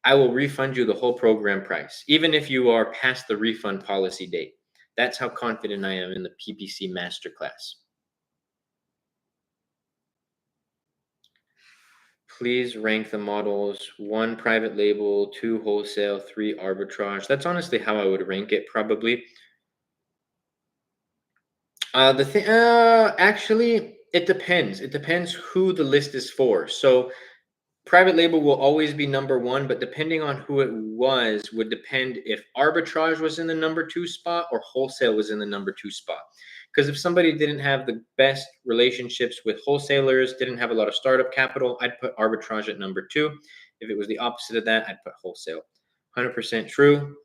I will refund you the whole program price, even if you are past the refund policy date. That's how confident I am in the PPC Masterclass. Please rank the models: 1 private label, 2 wholesale, 3 arbitrage. That's honestly how I would rank it, probably. Actually, it depends. It depends who the list is for. So private label will always be number one, but depending on who it was, would depend if arbitrage was in the number two spot or wholesale was in the number two spot. Because if somebody didn't have the best relationships with wholesalers, didn't have a lot of startup capital, I'd put arbitrage at number two. If it was the opposite of that, I'd put wholesale. 100% true.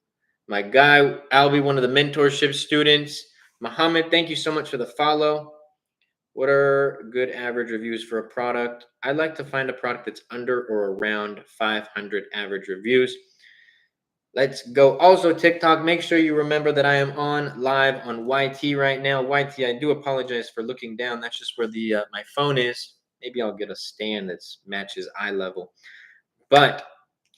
My guy, I'll be one of the mentorship students. Mohammed, thank you so much for the follow. What are good average reviews for a product? I'd like to find a product that's under or around 500 average reviews. Let's go. Also, TikTok, make sure you remember that I am on live on YT right now. YT, I do apologize for looking down. That's just where the my phone is. Maybe I'll get a stand that matches eye level. But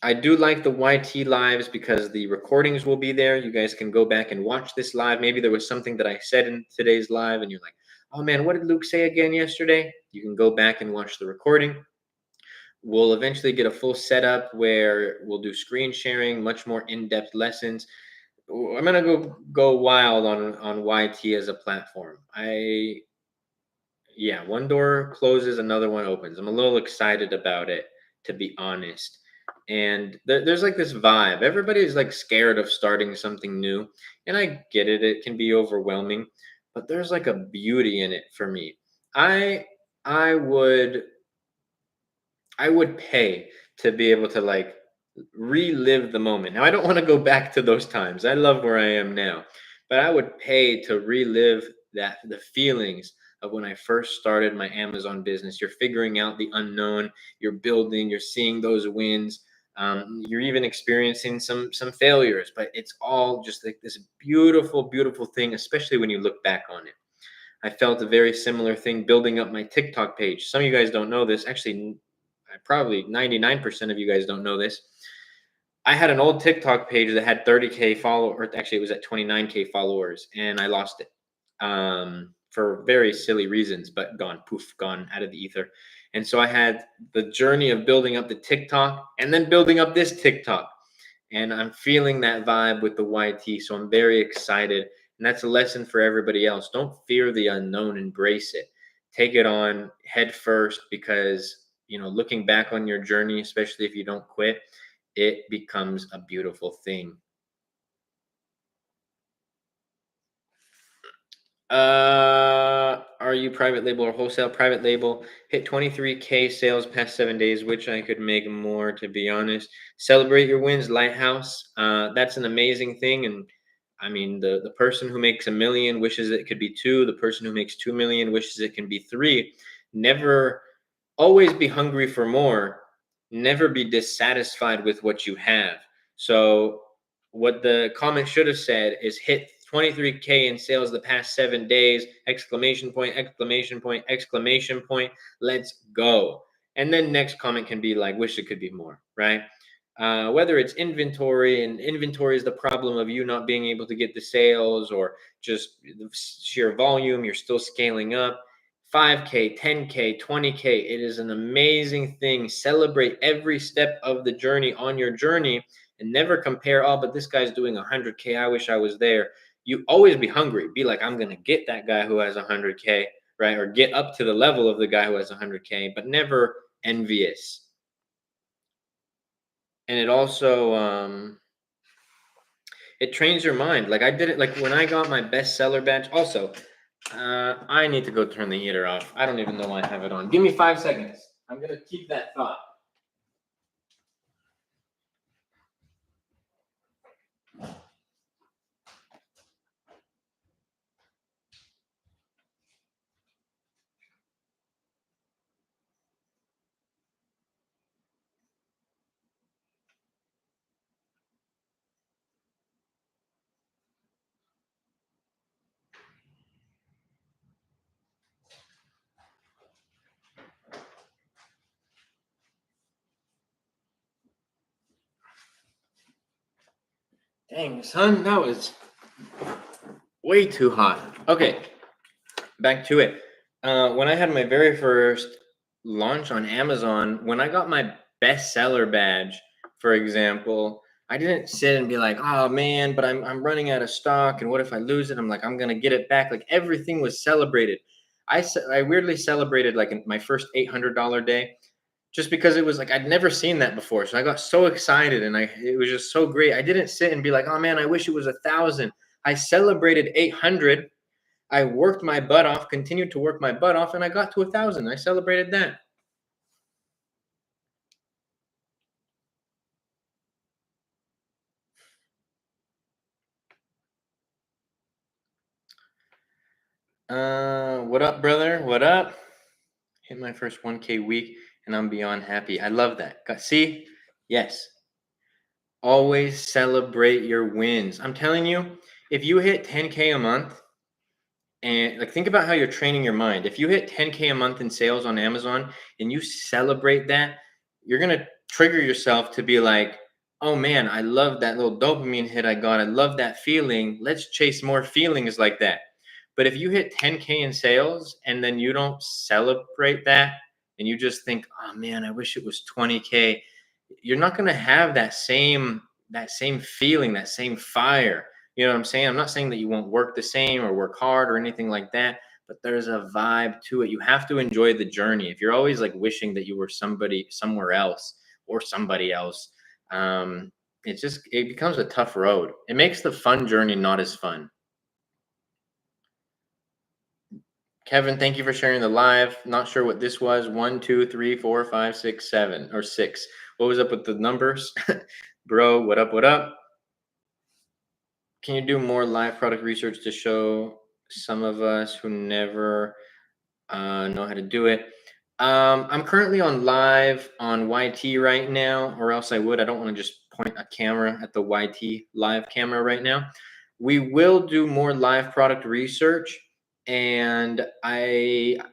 I do like the YT lives because the recordings will be there. You guys can go back and watch this live. Maybe there was something that I said in today's live and you're like, oh man, what did Luke say again yesterday? You can go back and watch the recording. We'll eventually get a full setup where we'll do screen sharing, much more in-depth lessons. I'm gonna go wild on YT as a platform. Yeah, one door closes, another one opens. I'm a little excited about it, to be honest. And there's like this vibe. Everybody's like scared of starting something new, and I get it. It can be overwhelming, but there's like a beauty in it for me. I I would I would pay to be able to like relive the moment. Now, I don't want to go back to those times. I love where I am now, but I would pay to relive the feelings of when I first started my Amazon business. You're figuring out the unknown, you're building, you're seeing those wins. You're even experiencing some failures, but it's all just like this beautiful, beautiful thing, especially when you look back on it. I felt a very similar thing building up my TikTok page. Some of you guys don't know this. Actually, probably 99% of you guys don't know this. I had an old TikTok page that had 30K followers, or actually, it was at 29K followers, and I lost it for very silly reasons, but gone, poof, gone out of the ether. And so I had the journey of building up the TikTok and then building up this TikTok. And I'm feeling that vibe with the YT. So I'm very excited. And that's a lesson for everybody else. Don't fear the unknown, embrace it. Take it on head first because, looking back on your journey, especially if you don't quit, it becomes a beautiful thing. Are you private label or wholesale? Private label. Hit 23K sales past 7 days, which I could make more, to be honest. Celebrate your wins, Lighthouse. That's an amazing thing. And I mean, the person who makes 1 million wishes it could be two. The person who makes 2 million wishes it can be three. Never, always be hungry for more. Never be dissatisfied with what you have. So what the comment should have said is hit 23K in sales the past 7 days, exclamation point, exclamation point, exclamation point. Let's go. And then next comment can be like, wish it could be more, right? Whether it's inventory, and inventory is the problem of you not being able to get the sales, or just the sheer volume, you're still scaling up. 5K, 10K, 20K, it is an amazing thing. Celebrate every step of the journey on your journey, and never compare, oh, but this guy's doing 100K. I wish I was there. You always be hungry. Be like, I'm going to get that guy who has 100K, right? Or get up to the level of the guy who has 100K, but never envious. And it also, it trains your mind. Like I did it, like when I got my bestseller badge. Also, I need to go turn the heater off. I don't even know why I have it on. Give me 5 seconds. I'm going to keep that thought. Dang, son, that was way too hot. Okay, back to it. When I had my very first launch on Amazon, when I got my bestseller badge, for example, I didn't sit and be like, oh man, but I'm running out of stock, and what if I lose it? I'm like, I'm gonna get it back. Like everything was celebrated. I weirdly celebrated like my first $800 day, just because it was like I'd never seen that before. So I got so excited, and it was just so great. I didn't sit and be like, oh man, I wish it was 1,000. I celebrated 800. I worked my butt off, continued to work my butt off, and I got to 1,000. I celebrated that. What up, brother? What up? Hit my first 1K week, and I'm beyond happy. I love that. See? Yes. Always celebrate your wins. I'm telling you, if you hit 10K a month, and like think about how you're training your mind. If you hit 10K a month in sales on Amazon and you celebrate that, you're gonna trigger yourself to be like, oh man, I love that little dopamine hit I got. I love that feeling. Let's chase more feelings like that. But if you hit 10K in sales and then you don't celebrate that and you just think, oh man, I wish it was 20K, you're not gonna have that same feeling, that same fire. You know what I'm saying? I'm not saying that you won't work the same or work hard or anything like that, but there's a vibe to it. You have to enjoy the journey. If you're always like wishing that you were somebody somewhere else or somebody else, it becomes a tough road. It makes the fun journey not as fun. Kevin, thank you for sharing the live. Not sure what this was. 1, 2, 3, 4, 5, 6, 7, or 6. What was up with the numbers? Bro, what up? What up? Can you do more live product research to show some of us who never know how to do it? I'm currently on live on YT right now, or else I would. I don't want to just point a camera at the YT live camera right now. We will do more live product research, and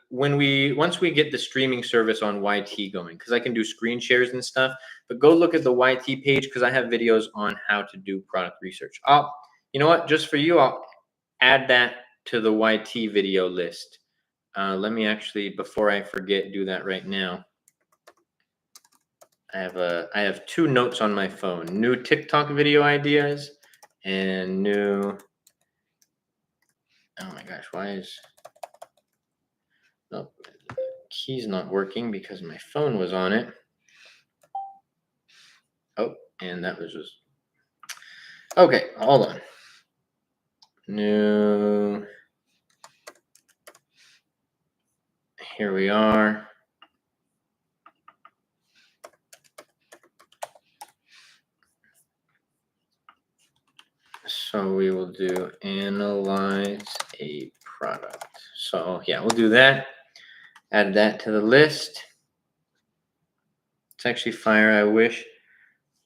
once we get the streaming service on YT going, because I can do screen shares and stuff. But go look at the YT page because I have videos on how to do product research. You know what? Just for you, I'll add that to the YT video list. Let me actually, before I forget, do that right now. I have 2 notes on my phone: new TikTok video ideas and new. Oh my gosh, why is the key's not working because my phone was on it? Oh, and that was just okay. Hold on. New. Here we are. So we will do analyze a product. So yeah, we'll do that. Add that to the list. It's actually fire. I wish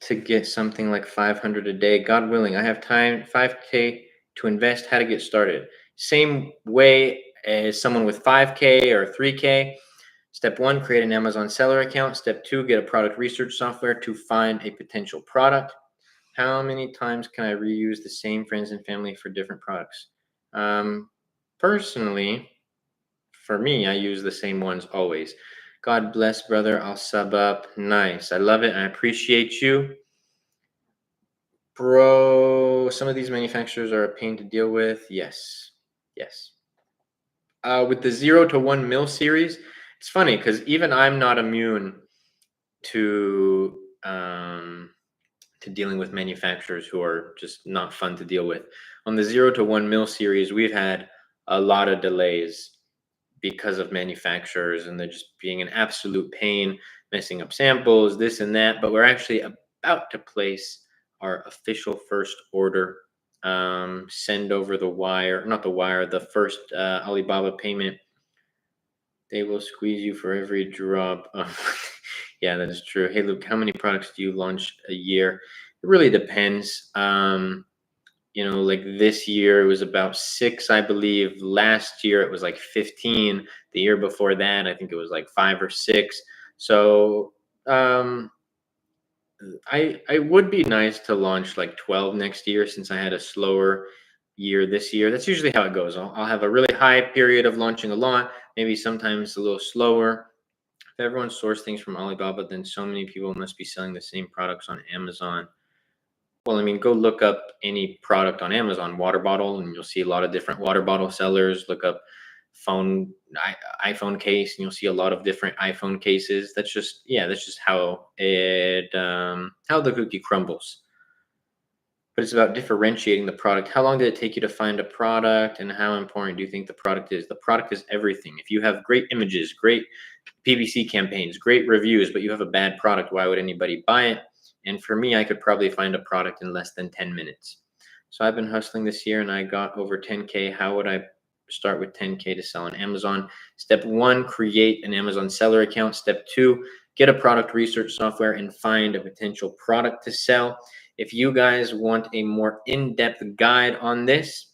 to get something like 500 a day. God willing, I have time, 5K to invest. How to get started. Same way as someone with 5K or 3K. Step 1, create an Amazon seller account. Step 2, get a product research software to find a potential product. How many times can I reuse the same friends and family for different products? Personally, for me, I use the same ones always. God bless, brother. I'll sub up. Nice. I love it. I appreciate you. Bro, some of these manufacturers are a pain to deal with. Yes. Yes. With the 0 to 1 mil series, it's funny because even I'm not immune to dealing with manufacturers who are just not fun to deal with. On the 0 to 1 mil series, we've had a lot of delays because of manufacturers, and they're just being an absolute pain, messing up samples, this and that. But we're actually about to place our official first order. Send over the wire, not the wire, the first Alibaba payment. They will squeeze you for every drop. Yeah, that is true. Hey, Luke, how many products do you launch a year? It really depends. Like this year it was about 6, I believe. Last year it was like 15. The year before that, I think it was like 5 or 6. So I would be nice to launch like 12 next year, since I had a slower year this year. That's usually how it goes. I'll have a really high period of launching a lot, maybe sometimes a little slower. If everyone sourced things from Alibaba, then so many people must be selling the same products on Amazon. Well, I mean, go look up any product on Amazon, water bottle, and you'll see a lot of different water bottle sellers. Look up phone iPhone case, and you'll see a lot of different iPhone cases. That's just how it how the cookie crumbles. But it's about differentiating the product. How long did it take you to find a product, and how important do you think the product is? The product is everything. If you have great images, great PPC campaigns, great reviews, but you have a bad product, why would anybody buy it? And for me, I could probably find a product in less than 10 minutes. So I've been hustling this year and I got over 10K. How would I start with 10K to sell on Amazon? Step one, create an Amazon seller account. Step two, get a product research software and find a potential product to sell. If you guys want a more in-depth guide on this,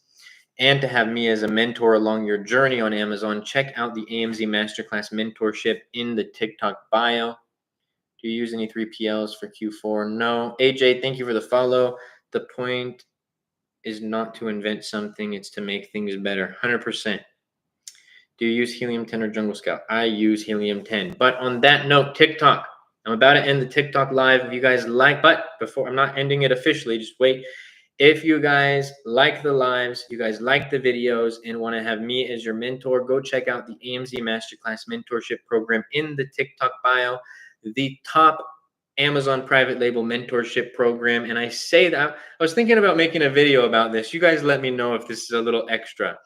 and to have me as a mentor along your journey on Amazon, check out the AMZ Masterclass mentorship in the TikTok bio. Do you use any 3PLs for Q4? No. AJ, thank you for the follow. The point is not to invent something, it's to make things better. 100%. Do you use Helium 10 or Jungle Scout? I use Helium 10. But on that note, TikTok. I'm about to end the TikTok live. If you guys like, but before I'm not ending it officially, just wait. If you guys like the lives, you guys like the videos, and want to have me as your mentor, go check out the AMZ Masterclass mentorship program in the TikTok bio, the top Amazon private label mentorship program. And I say that I was thinking about making a video about this. You guys let me know if this is a little extra.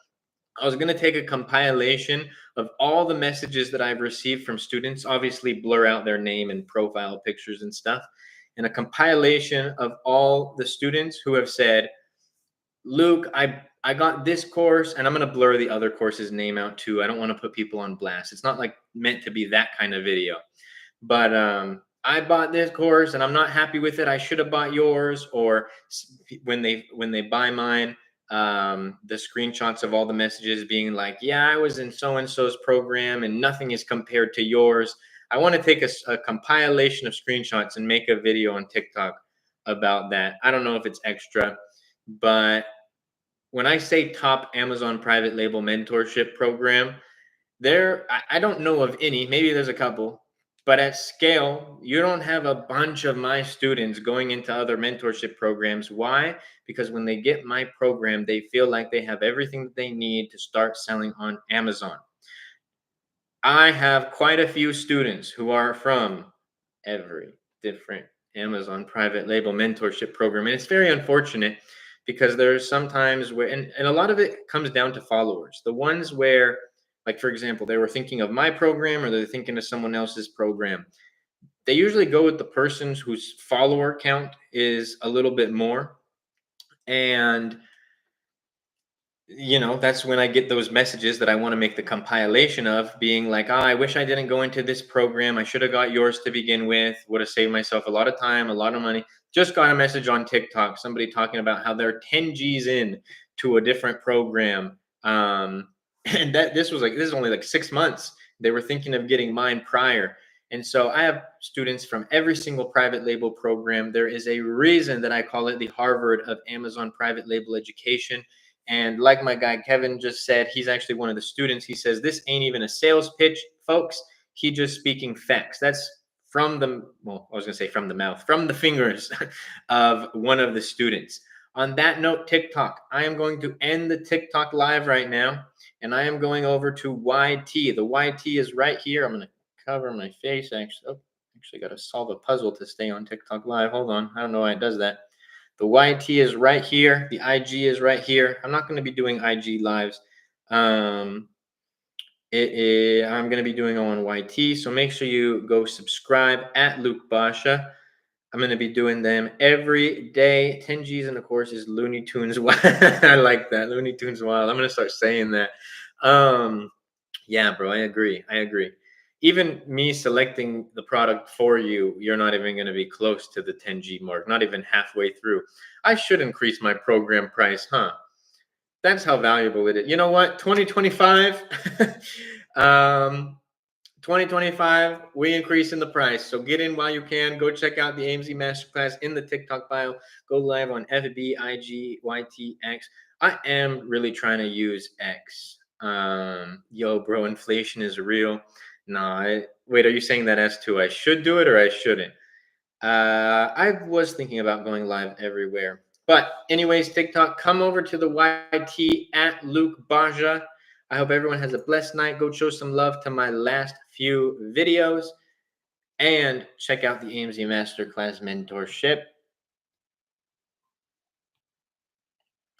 I was going to take a compilation of all the messages that I've received from students, obviously blur out their name and profile pictures and stuff, and a compilation of all the students who have said, Luke, I got this course, and I'm going to blur the other course's name out too. I don't want to put people on blast. It's not like meant to be that kind of video. But I bought this course and I'm not happy with it. I should have bought yours. Or when they buy mine, the screenshots of all the messages being like, yeah, I was in so and so's program and nothing is compared to yours. I want to take a compilation of screenshots and make a video on TikTok about that. I don't know if it's extra, but when I say top Amazon private label mentorship program, I don't know of any, maybe there's a couple, but at scale, you don't have a bunch of my students going into other mentorship programs. Why? Because when they get my program, they feel like they have everything that they need to start selling on Amazon. I have quite a few students who are from every different Amazon private label mentorship program. And it's very unfortunate because there's sometimes where, and a lot of it comes down to followers. The ones where, like, for example, they were thinking of my program or they're thinking of someone else's program. They usually go with the person whose follower count is a little bit more. And that's when I get those messages that I want to make the compilation of, being like, oh, I wish I didn't go into this program. I should have got yours to begin with. Would have saved myself a lot of time, a lot of money. Just got a message on TikTok, somebody talking about how they're 10 G's in to a different program. And this is only like 6 months. They were thinking of getting mine prior. And so I have students from every single private label program. There is a reason that I call it the Harvard of Amazon private label education. And like my guy Kevin just said, he's actually one of the students. He says, this ain't even a sales pitch, folks. He just speaking facts. That's from the mouth, from the fingers of one of the students. On that note, TikTok, I am going to end the TikTok live right now, and I am going over to YT. The YT is right here. I'm going to cover my face. Actually got to solve a puzzle to stay on TikTok live. Hold on. I don't know why it does that. The YT is right here. The IG is right here. I'm not going to be doing IG lives. I'm going to be doing on YT. So make sure you go subscribe at Luke Basha. I'm going to be doing them every day. 10 G's in the course is Looney Tunes Wild. I like that. Looney Tunes Wild. I'm going to start saying that. Yeah, bro, I agree. Even me selecting the product for you, you're not even going to be close to the 10G mark, not even halfway through. I should increase my program price, huh? That's how valuable it is. You know what? 2025, 2025, we increase in the price. So get in while you can. Go check out the AMZ Masterclass in the TikTok bio. Go live on FB, IG, YT, X. I am really trying to use X. Yo, bro, inflation is real. Nah, wait, are you saying that as to I should do it or I shouldn't? I was thinking about going live everywhere. But anyways, TikTok, come over to the YT at Luke Baja. I hope everyone has a blessed night. Go show some love to my last few videos and check out the AMZ Masterclass mentorship.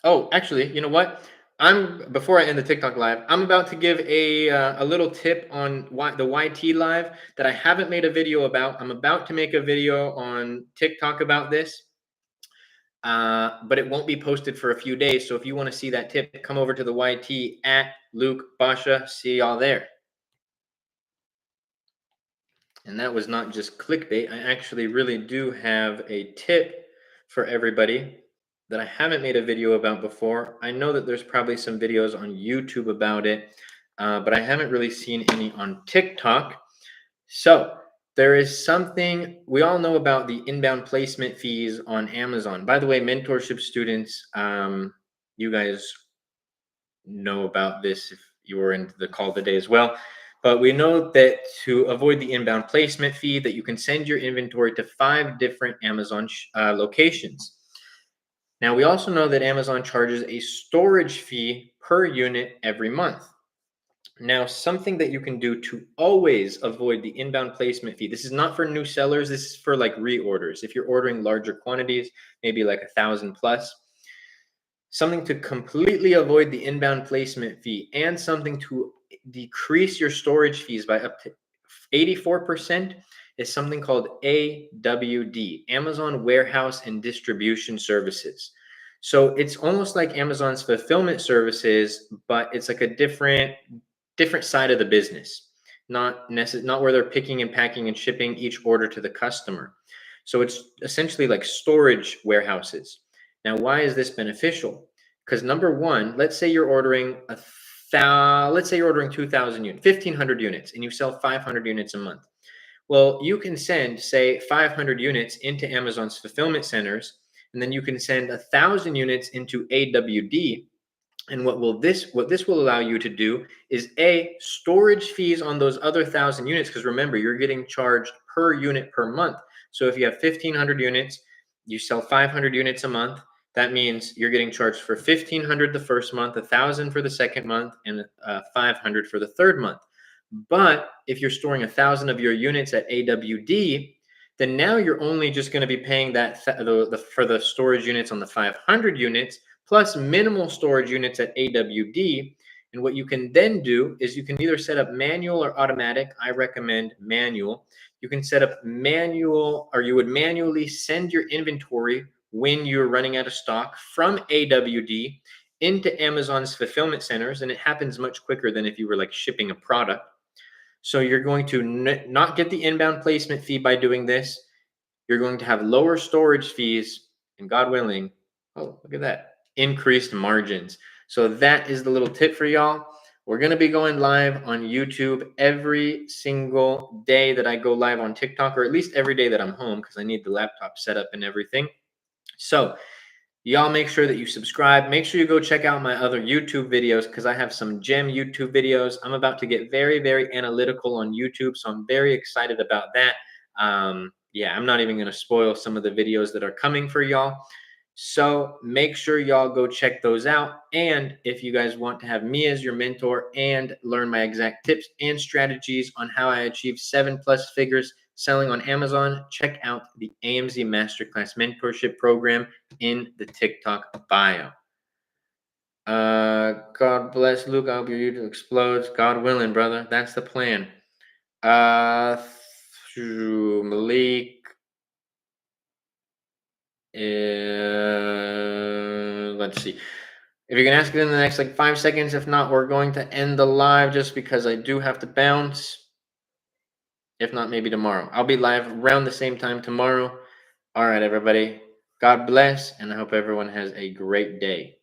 Oh, actually, you know what? Before I end the TikTok live, I'm about to give a little tip on the YT live that I haven't made a video about. I'm about to make a video on TikTok about this, but it won't be posted for a few days. So if you want to see that tip, come over to the YT at Luke Basha. See y'all there. And that was not just clickbait. I actually really do have a tip for everybody that I haven't made a video about before. I know that there's probably some videos on YouTube about it, but I haven't really seen any on TikTok. So there is something we all know about the inbound placement fees on Amazon. By the way, mentorship students, you guys know about this if you were in the call today as well. But we know that to avoid the inbound placement fee, that you can send your inventory to 5 different Amazon locations. Now, we also know that Amazon charges a storage fee per unit every month. Now, something that you can do to always avoid the inbound placement fee. This is not for new sellers. This is for like reorders. If you're ordering larger quantities, maybe like 1,000 plus, something to completely avoid the inbound placement fee and something to decrease your storage fees by up to 84% is something called AWD, Amazon Warehouse and Distribution Services. So it's almost like Amazon's fulfillment services, but it's like a different side of the business. Not where they're picking and packing and shipping each order to the customer. So it's essentially like storage warehouses. Now, why is this beneficial? Because number one, let's say you're ordering 2,000 units, 1,500 units, and you sell 500 units a month. Well, you can send, say, 500 units into Amazon's fulfillment centers, and then you can send 1,000 units into AWD. And what this will allow you to do is storage fees on those other 1,000 units, because remember, you're getting charged per unit per month. So if you have 1,500 units, you sell 500 units a month. That means you're getting charged for 1,500 the first month, 1,000 for the second month, and 500 for the third month. But if you're storing 1,000 of your units at AWD, then now you're only just going to be paying that for the storage units on the 500 units, plus minimal storage units at AWD. And what you can then do is you can either set up manual or automatic. I recommend manual. You can set up manual, or you would manually send your inventory when you're running out of stock from AWD into Amazon's fulfillment centers. And it happens much quicker than if you were like shipping a product. So you're going to not get the inbound placement fee by doing this. You're going to have lower storage fees, and God willing, oh, look at that, increased margins. So that is the little tip for y'all. We're going to be going live on YouTube every single day that I go live on TikTok, or at least every day that I'm home, because I need the laptop set up and everything. So y'all make sure that you subscribe. Make sure you go check out my other YouTube videos, because I have some gem YouTube videos. I'm about to get very, very analytical on YouTube, so I'm very excited about that. Yeah, I'm not even going to spoil some of the videos that are coming for y'all. So make sure y'all go check those out. And if you guys want to have me as your mentor and learn my exact tips and strategies on how I achieve 7+ figures selling on Amazon, check out the AMZ Masterclass Mentorship Program in the TikTok bio. God bless Luke. I hope your YouTube explodes. God willing, brother. That's the plan. Malik. Let's see. If you can ask it in the next like 5 seconds. If not, we're going to end the live just because I do have to bounce. If not, maybe tomorrow. I'll be live around the same time tomorrow. All right, everybody. God bless, and I hope everyone has a great day.